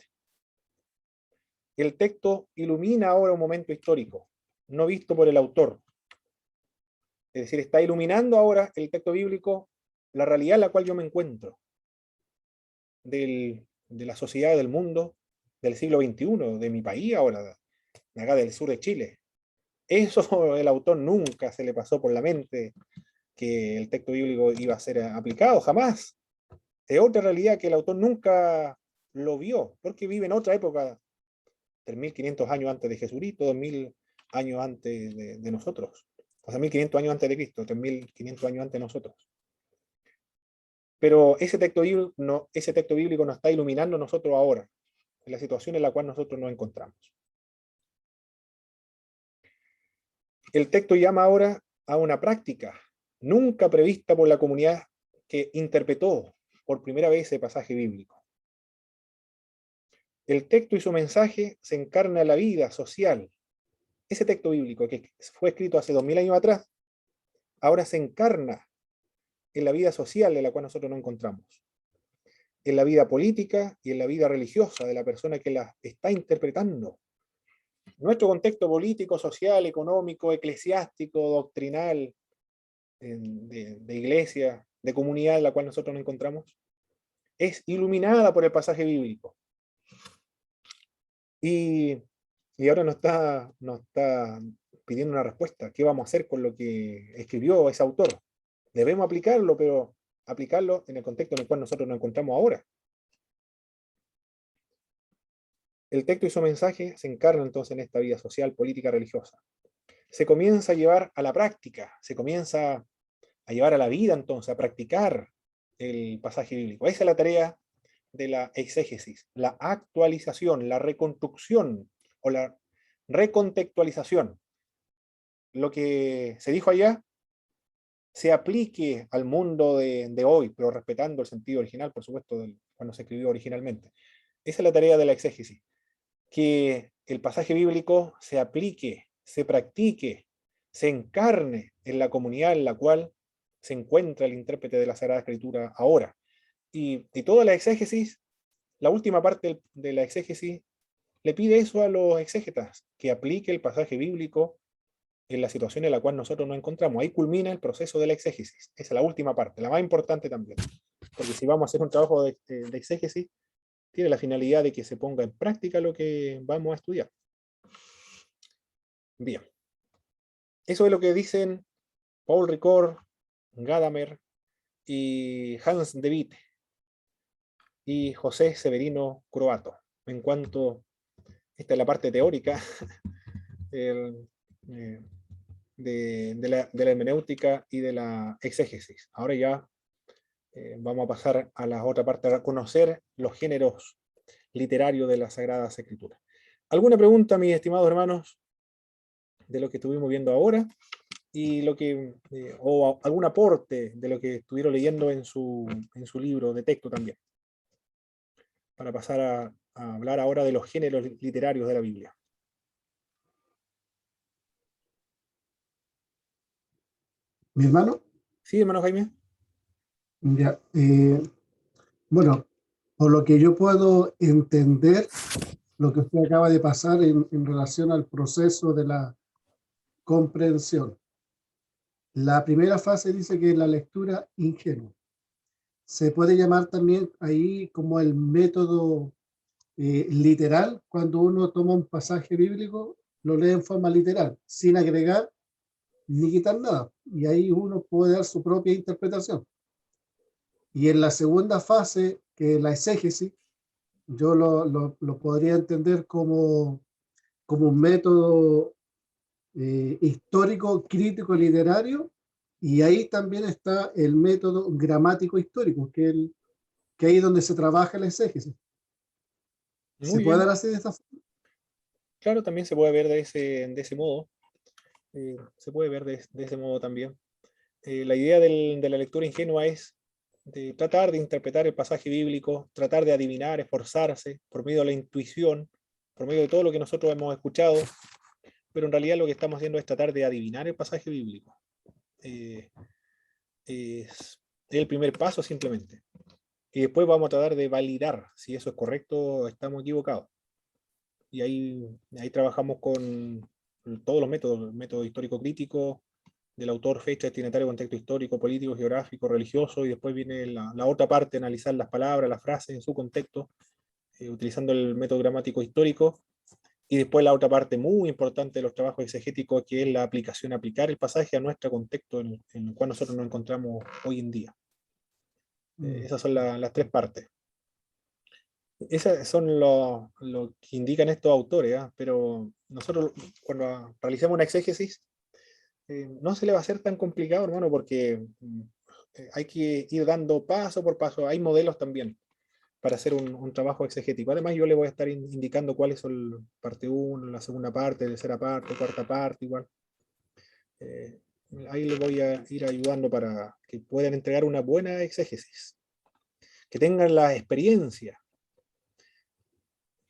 El texto ilumina ahora un momento histórico, no visto por el autor. Es decir, está iluminando ahora el texto bíblico la realidad en la cual yo me encuentro, de la sociedad del mundo del siglo XXI, de mi país ahora, de acá del sur de Chile. Eso el autor nunca se le pasó por la mente que el texto bíblico iba a ser aplicado, jamás. Es otra realidad que el autor nunca lo vio, porque vive en otra época, 3.500 años antes de Jesucristo, 2.000 años antes de nosotros. O sea, 1.500 años antes de Cristo, 3.500 años antes de nosotros. Pero ese texto bíblico nos está iluminando a nosotros ahora, en la situación en la cual nosotros nos encontramos. El texto llama ahora a una práctica nunca prevista por la comunidad que interpretó por primera vez ese pasaje bíblico. El texto y su mensaje se encarna en la vida social. Ese texto bíblico que fue escrito hace 2.000 años atrás, ahora se encarna en la vida social de la cual nosotros nos encontramos, en la vida política y en la vida religiosa de la persona que la está interpretando. Nuestro contexto político, social, económico, eclesiástico, doctrinal, de iglesia, de comunidad en la cual nosotros nos encontramos, es iluminada por el pasaje bíblico. Y ahora nos está pidiendo una respuesta. ¿Qué vamos a hacer con lo que escribió ese autor? Debemos aplicarlo, pero aplicarlo en el contexto en el cual nosotros nos encontramos ahora. El texto y su mensaje se encarnan entonces en esta vida social, política, religiosa. Se comienza a llevar a la práctica, se comienza a llevar a la vida entonces, a practicar el pasaje bíblico. Esa es la tarea de la exégesis, la actualización, la reconstrucción o la recontextualización. Lo que se dijo allá se aplique al mundo de hoy, pero respetando el sentido original, por supuesto, cuando se escribió originalmente. Esa es la tarea de la exégesis, que el pasaje bíblico se aplique, se practique, se encarne en la comunidad en la cual se encuentra el intérprete de la Sagrada Escritura ahora. Y toda la exégesis, la última parte de la exégesis, le pide eso a los exégetas, que aplique el pasaje bíblico en la situación en la cual nosotros nos encontramos. Ahí culmina el proceso de la exégesis. Esa es la última parte, la más importante también. Porque si vamos a hacer un trabajo de exégesis, tiene la finalidad de que se ponga en práctica lo que vamos a estudiar. Bien. Eso es lo que dicen Paul Ricoeur, Gadamer y Hans de Witte y José Severino Croato. En cuanto, esta es la parte teórica de la hermenéutica y de la exégesis. Ahora ya vamos a pasar a la otra parte, a conocer los géneros literario de las Sagradas Escrituras. ¿Alguna pregunta, mis estimados hermanos, de lo que estuvimos viendo ahora? Y lo que, o algún aporte de lo que estuvieron leyendo en su libro de texto también, para pasar a hablar ahora de los géneros literarios de la Biblia.
¿Mi hermano?
Sí, hermano Jaime.
Ya, bueno, por lo que yo puedo entender, lo que usted acaba de pasar en relación al proceso de la comprensión. La primera fase dice que es la lectura ingenua. Se puede llamar también ahí como el método literal, cuando uno toma un pasaje bíblico, lo lee en forma literal, sin agregar ni quitar nada. Y ahí uno puede dar su propia interpretación. Y en la segunda fase, que es la exégesis, yo lo podría entender como un método histórico, crítico, literario, y ahí también está el método gramático histórico, que ahí es donde se trabaja la exégesis. ¿Se
Muy
puede
bien.
dar así de esta forma?
Claro, también se puede ver de ese modo. Se puede ver de ese modo también. La idea de la lectura ingenua es de tratar de interpretar el pasaje bíblico, tratar de adivinar, esforzarse por medio de la intuición, por medio de todo lo que nosotros hemos escuchado, pero en realidad lo que estamos haciendo es tratar de adivinar el pasaje bíblico. Es el primer paso simplemente. Y después vamos a tratar de validar si eso es correcto o estamos equivocados. Y ahí trabajamos con todos los métodos, el método histórico crítico, del autor, fecha, destinatario, contexto histórico, político, geográfico, religioso, y después viene la otra parte, analizar las palabras, las frases en su contexto, utilizando el método gramático histórico, y después la otra parte muy importante de los trabajos exegéticos, que es la aplicación, aplicar el pasaje a nuestro contexto en el cual nosotros nos encontramos hoy en día. Esas son las tres partes. Esas son lo que indican estos autores, ¿eh? Pero nosotros cuando realicemos una exégesis, no se le va a hacer tan complicado, hermano, porque hay que ir dando paso por paso. Hay modelos también para hacer un trabajo exegético. Además, yo le voy a estar indicando cuáles son parte 1, la segunda parte, tercera parte, cuarta parte, igual. Ahí le voy a ir ayudando para que puedan entregar una buena exégesis. Que tengan la experiencia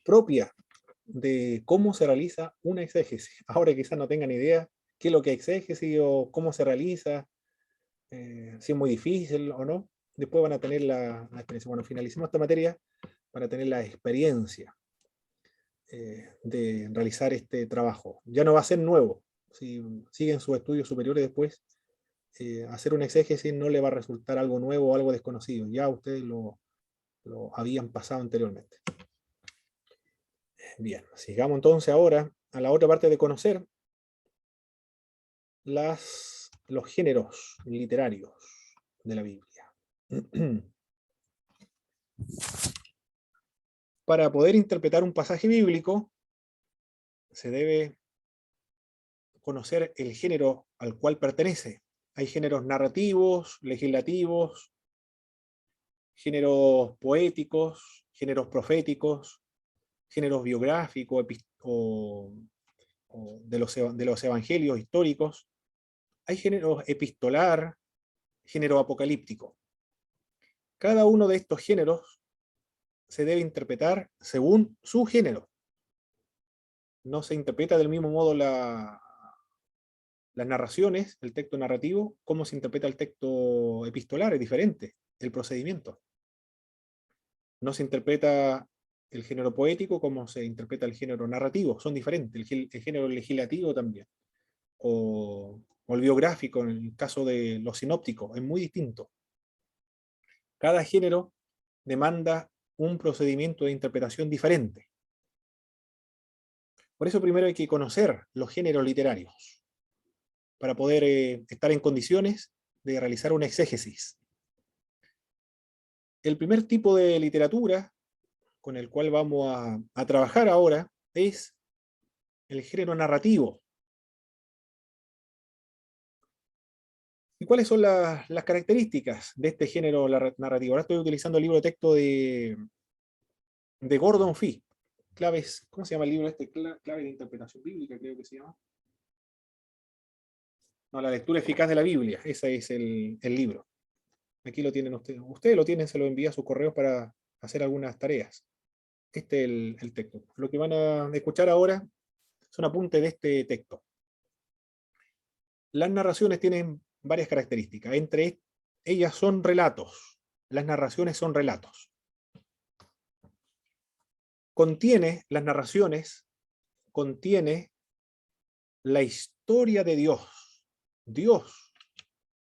propia de cómo se realiza una exégesis. Ahora quizás no tengan idea qué es lo que es exégesis o cómo se realiza, si es muy difícil o no. Después van a tener la experiencia. Bueno, finalicemos esta materia para tener la experiencia de realizar este trabajo. Ya no va a ser nuevo. Si siguen sus estudios superiores después, hacer una exégesis no le va a resultar algo nuevo o algo desconocido. Ya ustedes lo habían pasado anteriormente. Bien, sigamos entonces ahora a la otra parte de conocer los géneros literarios de la Biblia. Para poder interpretar un pasaje bíblico, se debe conocer el género al cual pertenece. Hay géneros narrativos, legislativos, géneros poéticos, géneros proféticos, géneros biográficos o de los evangelios históricos. Hay género epistolar, género apocalíptico. Cada uno de estos géneros se debe interpretar según su género. No se interpreta del mismo modo las narraciones, el texto narrativo, como se interpreta el texto epistolar, es diferente el procedimiento. No se interpreta el género poético como se interpreta el género narrativo, son diferentes, el género legislativo también, o el biográfico en el caso de los sinópticos, es muy distinto. Cada género demanda un procedimiento de interpretación diferente. Por eso primero hay que conocer los géneros literarios, para poder estar en condiciones de realizar una exégesis. El primer tipo de literatura con el cual vamos a trabajar ahora es el género narrativo. ¿Y cuáles son las características de este género narrativo? Ahora estoy utilizando el libro de texto de de Gordon Fee. Claves, ¿cómo se llama el libro este? Clave de interpretación bíblica, creo que se llama. No, la lectura eficaz de la Biblia, ese es el libro. Aquí lo tienen ustedes. Ustedes lo tienen, se lo envía a sus correos para hacer algunas tareas. Este es el texto. Lo que van a escuchar ahora son apuntes de este texto. Las narraciones tienen varias características. Entre ellas son relatos. Las narraciones son relatos. Las narraciones contiene la historia de Dios. Dios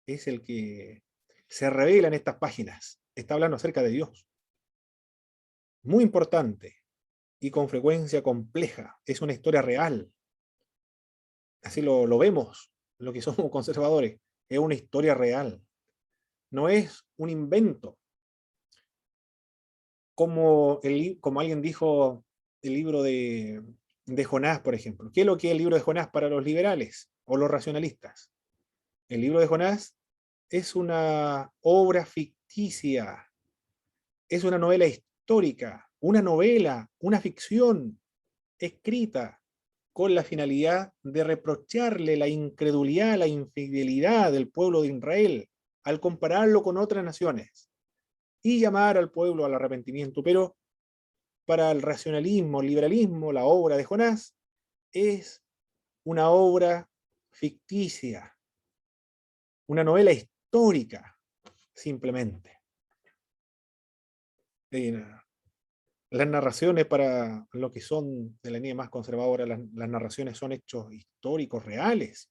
es el que se revela en estas páginas. Está hablando acerca de Dios. Muy importante y con frecuencia compleja. Es una historia real. Así lo vemos, lo que somos conservadores. Es una historia real. No es un invento. Como alguien dijo, el libro de Jonás, por ejemplo. ¿Qué es lo que es el libro de Jonás para los liberales o los racionalistas? El libro de Jonás es una obra ficticia, es una novela histórica, una novela, una ficción escrita con la finalidad de reprocharle la incredulidad, la infidelidad del pueblo de Israel al compararlo con otras naciones y llamar al pueblo al arrepentimiento. Pero para el racionalismo, el liberalismo, la obra de Jonás es una obra ficticia, una novela histórica, simplemente. Las narraciones, para lo que son de la línea más conservadora, las narraciones son hechos históricos reales.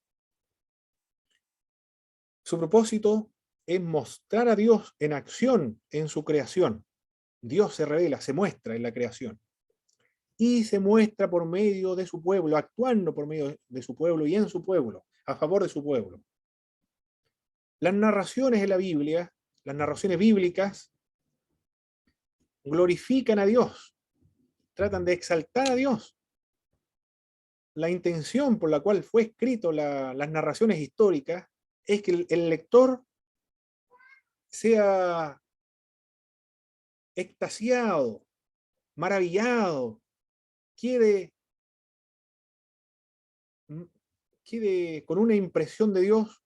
Su propósito es mostrar a Dios en acción en su creación. Dios se revela, se muestra en la creación. Y se muestra por medio de su pueblo, actuando por medio de su pueblo y en su pueblo, a favor de su pueblo. Las narraciones de la Biblia, las narraciones bíblicas, glorifican a Dios, tratan de exaltar a Dios. La intención por la cual fue escrito las narraciones históricas es que el lector sea extasiado, maravillado, quede con una impresión de Dios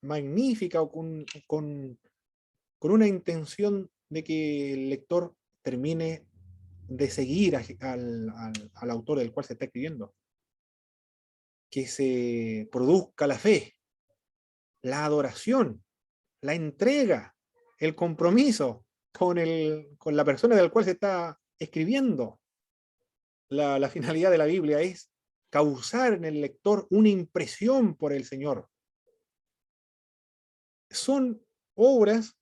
magnífica o con una intención de que el lector termine de seguir al autor del cual se está escribiendo. Que se produzca la fe, la adoración, la entrega, el compromiso con la persona del cual se está escribiendo. La finalidad de la Biblia es causar en el lector una impresión por el Señor. Son obras,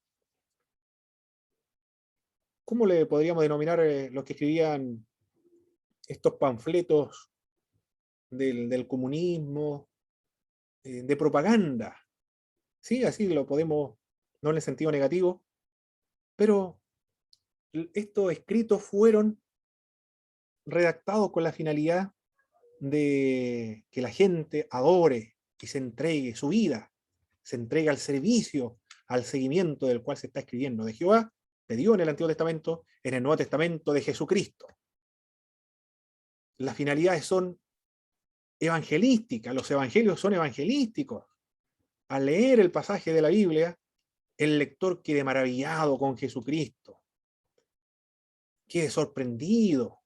¿cómo le podríamos denominar los que escribían estos panfletos del comunismo, de propaganda? Sí, así lo podemos, no en el sentido negativo, pero estos escritos fueron redactados con la finalidad de que la gente adore y se entregue su vida, se entregue al servicio, al seguimiento del cual se está escribiendo de Jehová, de Dios en el Antiguo Testamento, en el Nuevo Testamento de Jesucristo. Las finalidades son evangelísticas, los evangelios son evangelísticos. Al leer el pasaje de la Biblia, el lector quede maravillado con Jesucristo, quede sorprendido,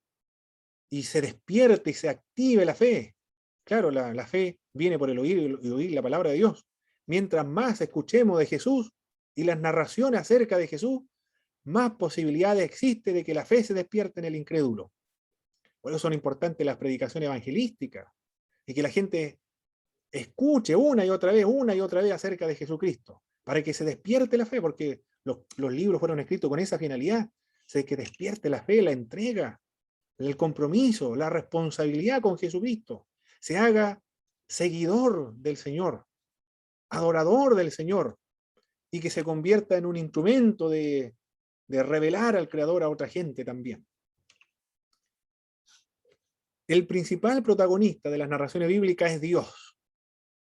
y se despierte y se active la fe. Claro, la fe viene por el oír y oír la palabra de Dios. Mientras más escuchemos de Jesús y las narraciones acerca de Jesús, más posibilidades existe de que la fe se despierte en el incrédulo. Por eso son importantes las predicaciones evangelísticas, y que la gente escuche una y otra vez acerca de Jesucristo, para que se despierte la fe, porque los libros fueron escritos con esa finalidad, que despierte la fe, la entrega, el compromiso, la responsabilidad con Jesucristo, se haga seguidor del Señor, adorador del Señor, y que se convierta en un instrumento de revelar al Creador a otra gente también. El principal protagonista de las narraciones bíblicas es Dios.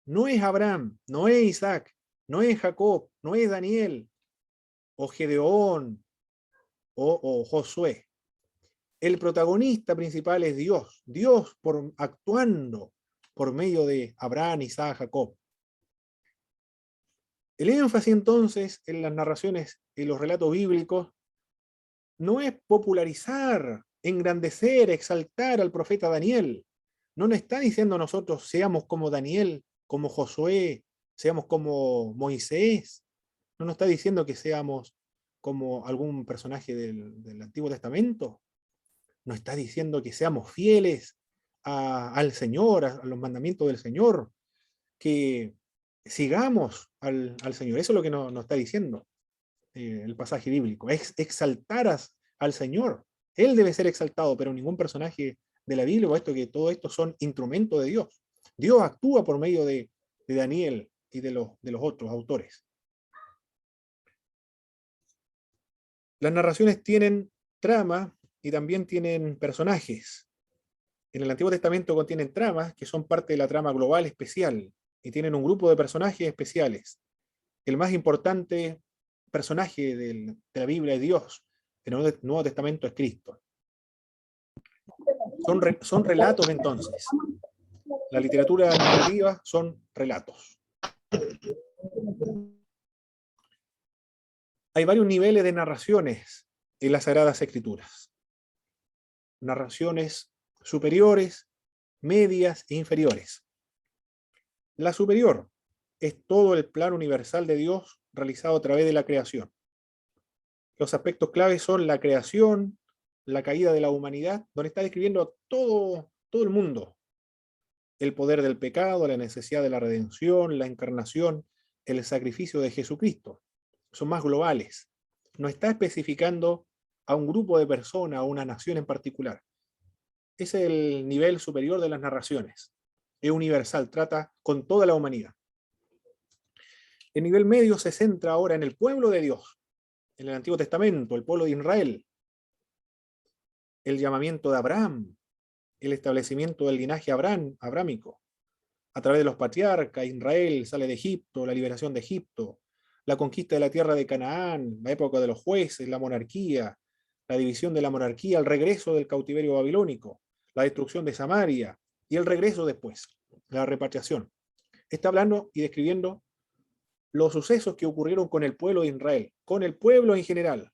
No es Abraham, no es Isaac, no es Jacob, no es Daniel, o Gedeón, o Josué. El protagonista principal es Dios. Dios actuando por medio de Abraham, Isaac, Jacob. El énfasis entonces en las narraciones y los relatos bíblicos no es popularizar, engrandecer, exaltar al profeta Daniel. No nos está diciendo a nosotros seamos como Daniel, como Josué, seamos como Moisés. No nos está diciendo que seamos como algún personaje del Antiguo Testamento. Nos está diciendo que seamos fieles al Señor, a los mandamientos del Señor, que sigamos al Señor. Eso es lo que nos está diciendo el pasaje bíblico. Es exaltar al Señor. Él debe ser exaltado, pero ningún personaje de la Biblia, puesto que todo esto son instrumentos de Dios. Dios actúa por medio de Daniel y de los otros autores. Las narraciones tienen trama y también tienen personajes. En el Antiguo Testamento contienen tramas que son parte de la trama global especial y tienen un grupo de personajes especiales. El más importante personaje de la Biblia es Dios. En el Nuevo Testamento es Cristo. Son relatos entonces. La literatura narrativa son relatos. Hay varios niveles de narraciones en las Sagradas Escrituras. Narraciones superiores, medias e inferiores. La superior es todo el plan universal de Dios realizado a través de la creación. Los aspectos claves son la creación, la caída de la humanidad, donde está describiendo todo el mundo. El poder del pecado, la necesidad de la redención, la encarnación, el sacrificio de Jesucristo. Son más globales. No está especificando a un grupo de personas o una nación en particular. Ese es el nivel superior de las narraciones. Es universal, trata con toda la humanidad. El nivel medio se centra ahora en el pueblo de Dios, en el Antiguo Testamento, el pueblo de Israel, el llamamiento de Abraham, el establecimiento del linaje abrámico. A través de los patriarcas, Israel sale de Egipto, la liberación de Egipto, la conquista de la tierra de Canaán, la época de los jueces, la monarquía, la división de la monarquía, el regreso del cautiverio babilónico, la destrucción de Samaria y el regreso después, la repatriación. Está hablando y describiendo los sucesos que ocurrieron con el pueblo de Israel, con el pueblo en general,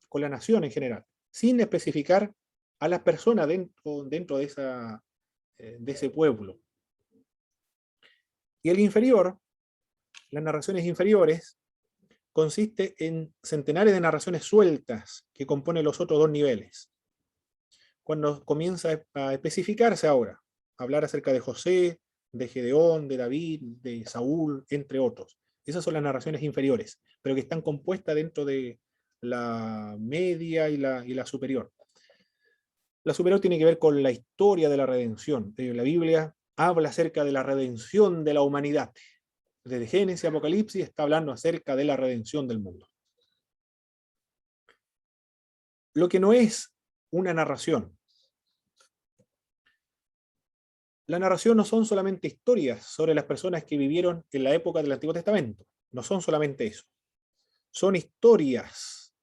con la nación en general, sin especificar a las personas dentro de ese pueblo. Y el inferior, las narraciones inferiores, consiste en centenares de narraciones sueltas que componen los otros dos niveles. Cuando comienza a especificarse ahora, hablar acerca de José, de Gedeón, de David, de Saúl, entre otros. Esas son las narraciones inferiores, pero que están compuestas dentro de la media y la superior. La superior tiene que ver con la historia de la redención. La Biblia habla acerca de la redención de la humanidad. Desde Génesis a Apocalipsis está hablando acerca de la redención del mundo. Lo que no es una narración. La narración no son solamente historias sobre las personas que vivieron en la época del Antiguo Testamento. No son solamente eso. Son historias,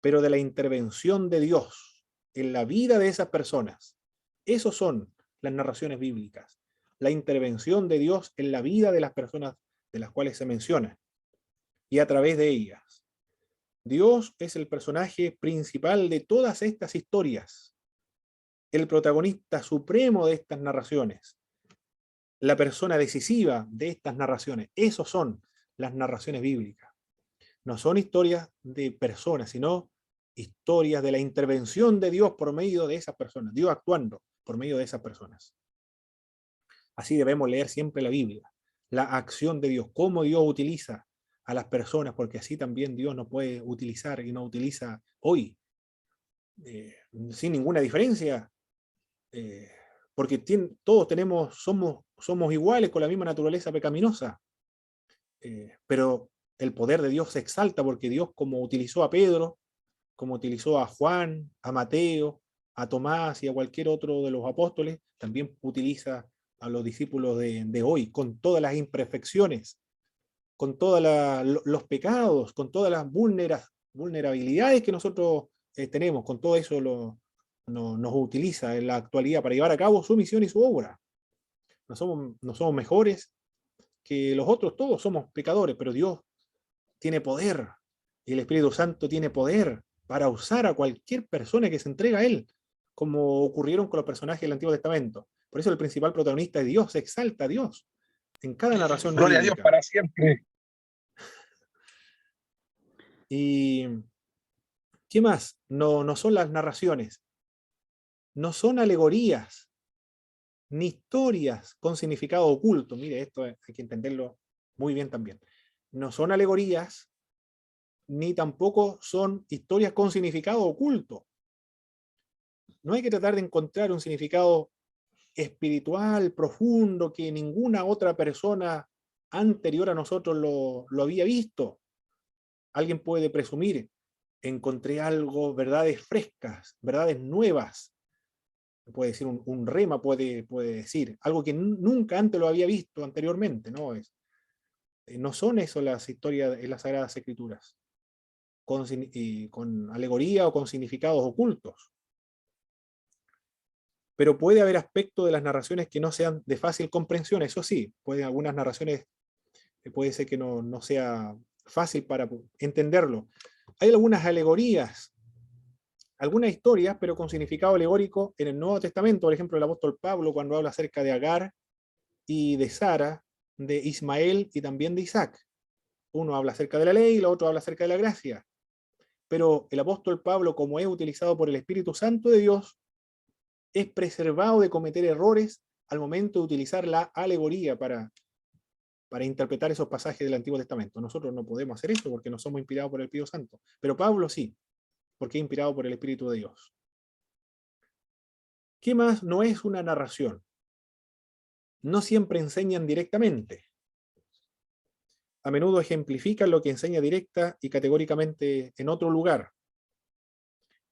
pero de la intervención de Dios en la vida de esas personas. Esos son las narraciones bíblicas. La intervención de Dios en la vida de las personas de las cuales se menciona. Y a través de ellas. Dios es el personaje principal de todas estas historias. El protagonista supremo de estas narraciones. La persona decisiva de estas narraciones. Esos son las narraciones bíblicas. No son historias de personas, sino historias de la intervención de Dios por medio de esas personas. Dios actuando por medio de esas personas. Así debemos leer siempre la Biblia. La acción de Dios, cómo Dios utiliza a las personas, porque así también Dios nos puede utilizar y nos utiliza hoy. Sin ninguna diferencia. Porque todos somos iguales con la misma naturaleza pecaminosa. Pero el poder de Dios se exalta porque Dios, como utilizó a Pedro, como utilizó a Juan, a Mateo, a Tomás y a cualquier otro de los apóstoles, también utiliza a los discípulos de hoy, con todas las imperfecciones, con todos los pecados, con todas las vulnerabilidades que nosotros tenemos, con todo eso nos utiliza en la actualidad para llevar a cabo su misión y su obra. No somos mejores que los otros, todos somos pecadores, pero Dios tiene poder, y el Espíritu Santo tiene poder para usar a cualquier persona que se entrega a Él, como ocurrieron con los personajes del Antiguo Testamento. Por eso el principal protagonista es Dios, se exalta a Dios en cada narración
Gloria a Dios
bíblica.
para siempre.
¿Y qué más? No son las narraciones, no son alegorías, ni historias con significado oculto. Mire, esto hay que entenderlo muy bien también. No son alegorías, ni tampoco son historias con significado oculto. No hay que tratar de encontrar un significado espiritual, profundo, que ninguna otra persona anterior a nosotros lo había visto. Alguien puede presumir, encontré algo, verdades frescas, verdades nuevas. Puede decir un rema, puede decir algo que nunca antes lo había visto anteriormente. No son eso las historias en las Sagradas Escrituras, con alegoría o con significados ocultos. Pero puede haber aspectos de las narraciones que no sean de fácil comprensión. Eso sí, algunas narraciones puede ser que no sea fácil para entenderlo. Hay algunas alegorías, algunas historias, pero con significado alegórico en el Nuevo Testamento. Por ejemplo, el apóstol Pablo, cuando habla acerca de Agar y de Sara, de Ismael y también de Isaac. Uno habla acerca de la ley y el otro habla acerca de la gracia. Pero el apóstol Pablo, como es utilizado por el Espíritu Santo de Dios, es preservado de cometer errores al momento de utilizar la alegoría para interpretar esos pasajes del Antiguo Testamento. Nosotros no podemos hacer eso porque no somos inspirados por el Espíritu Santo. Pero Pablo sí, porque es inspirado por el Espíritu de Dios. ¿Qué más no es una narración? No siempre enseñan directamente. A menudo ejemplifican lo que enseña directa y categóricamente en otro lugar.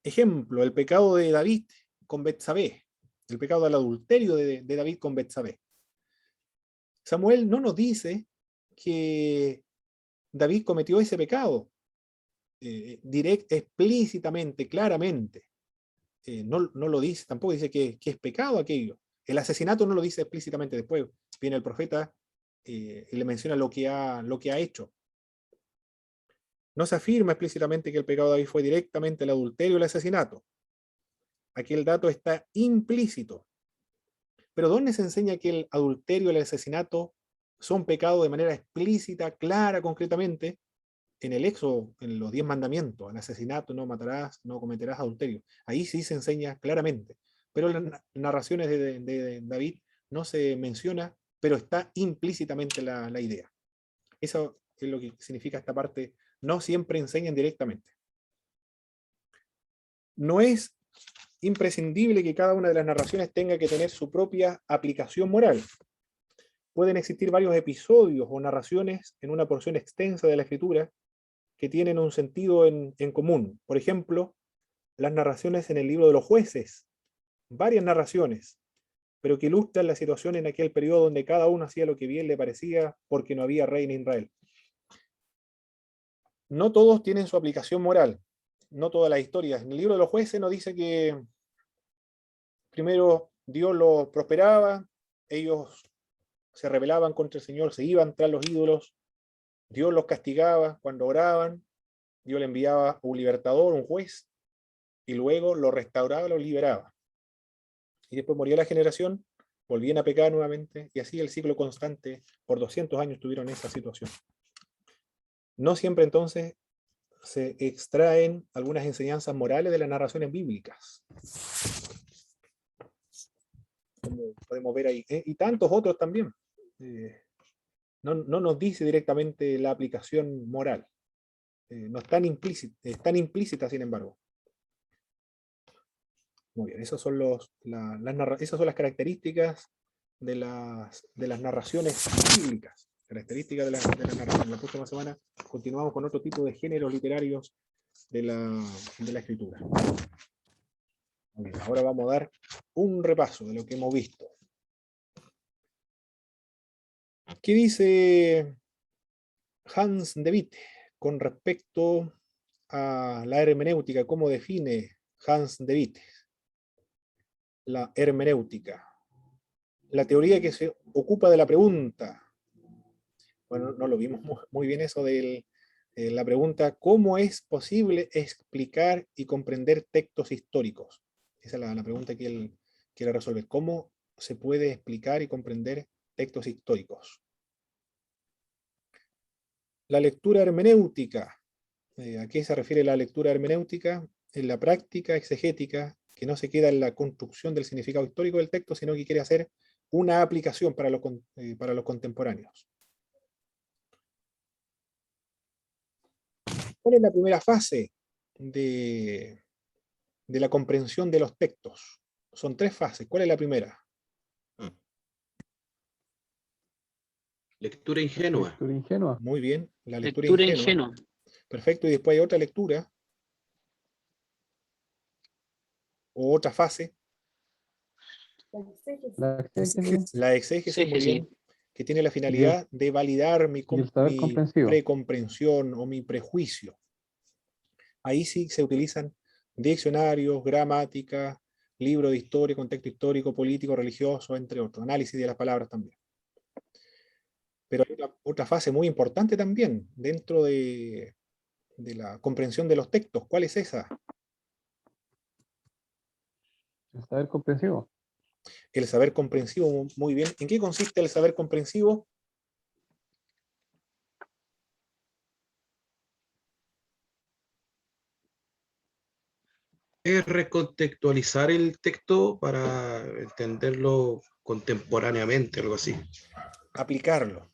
Ejemplo, el pecado de David con Betsabé, el pecado del adulterio de David con Betsabé. Samuel no nos dice que David cometió ese pecado explícitamente, claramente. No lo dice, tampoco dice que es pecado aquello. El asesinato no lo dice explícitamente. Después viene el profeta y le menciona lo que ha hecho. No se afirma explícitamente que el pecado de David fue directamente el adulterio y el asesinato. Aquí el dato está implícito. Pero ¿dónde se enseña que el adulterio y el asesinato son pecados de manera explícita, clara, concretamente? En el Éxodo, en los 10 mandamientos, el asesinato, no matarás, no cometerás adulterio. Ahí sí se enseña claramente. Pero en las narraciones de David no se menciona, pero está implícitamente la idea. Eso es lo que significa esta parte. No siempre enseñan directamente. No es imprescindible que cada una de las narraciones tenga que tener su propia aplicación moral. Pueden existir varios episodios o narraciones en una porción extensa de la Escritura que tienen un sentido en común. Por ejemplo, las narraciones en el libro de los Jueces, varias narraciones, pero que ilustran la situación en aquel periodo donde cada uno hacía lo que bien le parecía porque no había rey en Israel. No todos tienen su aplicación moral, no todas las historias. En el libro de los Jueces nos dice que primero Dios los prosperaba, ellos se rebelaban contra el Señor, se iban tras los ídolos, Dios los castigaba cuando oraban, Dios le enviaba un libertador, un juez, y luego los restauraba, los liberaba. Y después moría la generación, volvían a pecar nuevamente, y así el ciclo constante, por 200 años tuvieron esa situación. No siempre entonces se extraen algunas enseñanzas morales de las narraciones bíblicas, como podemos ver ahí, y tantos otros también. No nos dice directamente la aplicación moral. No es tan implícita, sin embargo. Muy bien, esas son las características de las narraciones bíblicas. Características de las narraciones. La próxima semana continuamos con otro tipo de géneros literarios de la escritura. Muy bien, ahora vamos a dar un repaso de lo que hemos visto. ¿Qué dice Hans de Witt con respecto a la hermenéutica. ¿Cómo define Hans de Witte la hermenéutica? La teoría que se ocupa de la pregunta. Bueno, no lo vimos muy bien eso de la pregunta, ¿cómo es posible explicar y comprender textos históricos? Esa es la pregunta que él quiere resolver. ¿Cómo se puede explicar y comprender textos históricos? La lectura hermenéutica. ¿A qué se refiere la lectura hermenéutica? En la práctica exegética, que no se queda en la construcción del significado histórico del texto, sino que quiere hacer una aplicación para los contemporáneos. ¿Cuál es la primera fase de la comprensión de los textos? Son 3 fases. ¿Cuál es la primera?
Lectura ingenua.
Lectura ingenua.
Muy bien, la lectura
Lectura
ingenua.
ingenua.
Perfecto, y después hay otra lectura, o otra fase,
La exégesis
la exégesis, muy bien, que tiene la finalidad de validar mi
y el saber
mi
comprensivo.
precomprensión o mi prejuicio. Ahí sí se utilizan diccionarios, gramática, libro de historia, contexto histórico, político, religioso, entre otros, análisis de las palabras también. Pero hay otra fase muy importante también dentro de la comprensión de los textos. ¿Cuál es esa?
El saber comprensivo.
El saber comprensivo, muy bien. ¿En qué consiste el saber comprensivo?
Es recontextualizar el texto para entenderlo contemporáneamente, algo así.
Aplicarlo.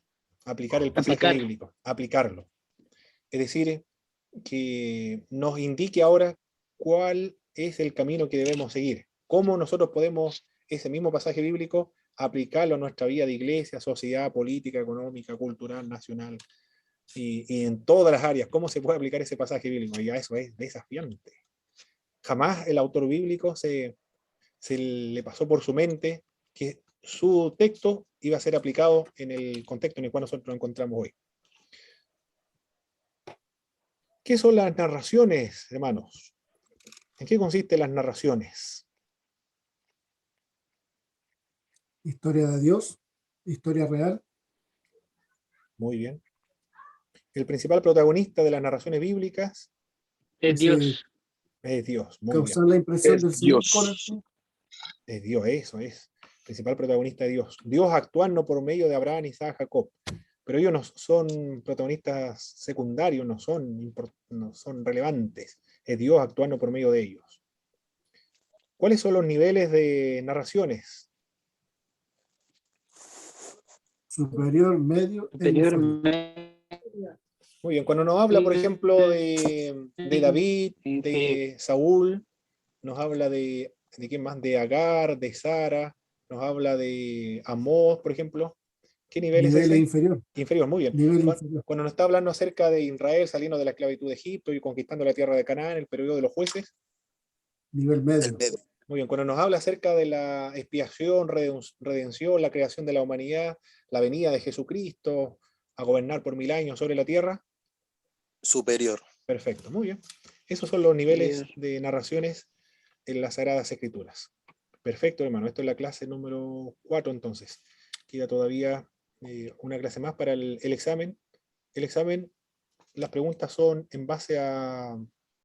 Aplicar el pasaje
Aplicar.
bíblico. Aplicarlo. Es decir, que nos indique ahora cuál es el camino que debemos seguir. Cómo nosotros podemos ese mismo pasaje bíblico aplicarlo a nuestra vida de iglesia, sociedad, política, económica, cultural, nacional, y en todas las áreas. ¿Cómo se puede aplicar ese pasaje bíblico? Ya eso es desafiante. Jamás el autor bíblico se le pasó por su mente que su texto iba a ser aplicado en el contexto en el cual nosotros nos encontramos hoy. ¿Qué son las narraciones, hermanos? ¿En qué consisten las narraciones?
Historia de Dios, historia real.
Muy bien. El principal protagonista de las narraciones bíblicas
Es Dios.
es Dios. Muy bien.
Causar la impresión
Es
del Señor
Dios.
con el Señor.
Es Dios, eso es. Principal protagonista de Dios. Dios actuando por medio de Abraham, Isaac, Jacob. Pero ellos no son protagonistas secundarios, no son relevantes. Es Dios actuando por medio de ellos. ¿Cuáles son los niveles de narraciones?
Superior, medio e
Superior.
inferior.
Muy bien, cuando nos habla, por ejemplo, de David, de Saúl, nos habla de quién más, de Agar, de Sara, nos habla de Amós, por ejemplo. ¿Qué nivel es
Nivel
ese?
inferior.
Inferior, muy bien.
Nivel
Cuando,
inferior.
cuando nos está hablando acerca de Israel saliendo de la esclavitud de Egipto y conquistando la tierra de Canaán, el periodo de los jueces.
Nivel
El
medio.
medio.
Muy bien, cuando nos habla acerca de la expiación, redención, la creación de la humanidad, la venida de Jesucristo a gobernar por 1000 años sobre la tierra.
Superior.
Perfecto, muy bien. Esos son los niveles de narraciones en las Sagradas Escrituras. Perfecto, hermano. Esto es la clase número 4, entonces. Queda todavía una clase más para el examen. El examen, las preguntas son en base a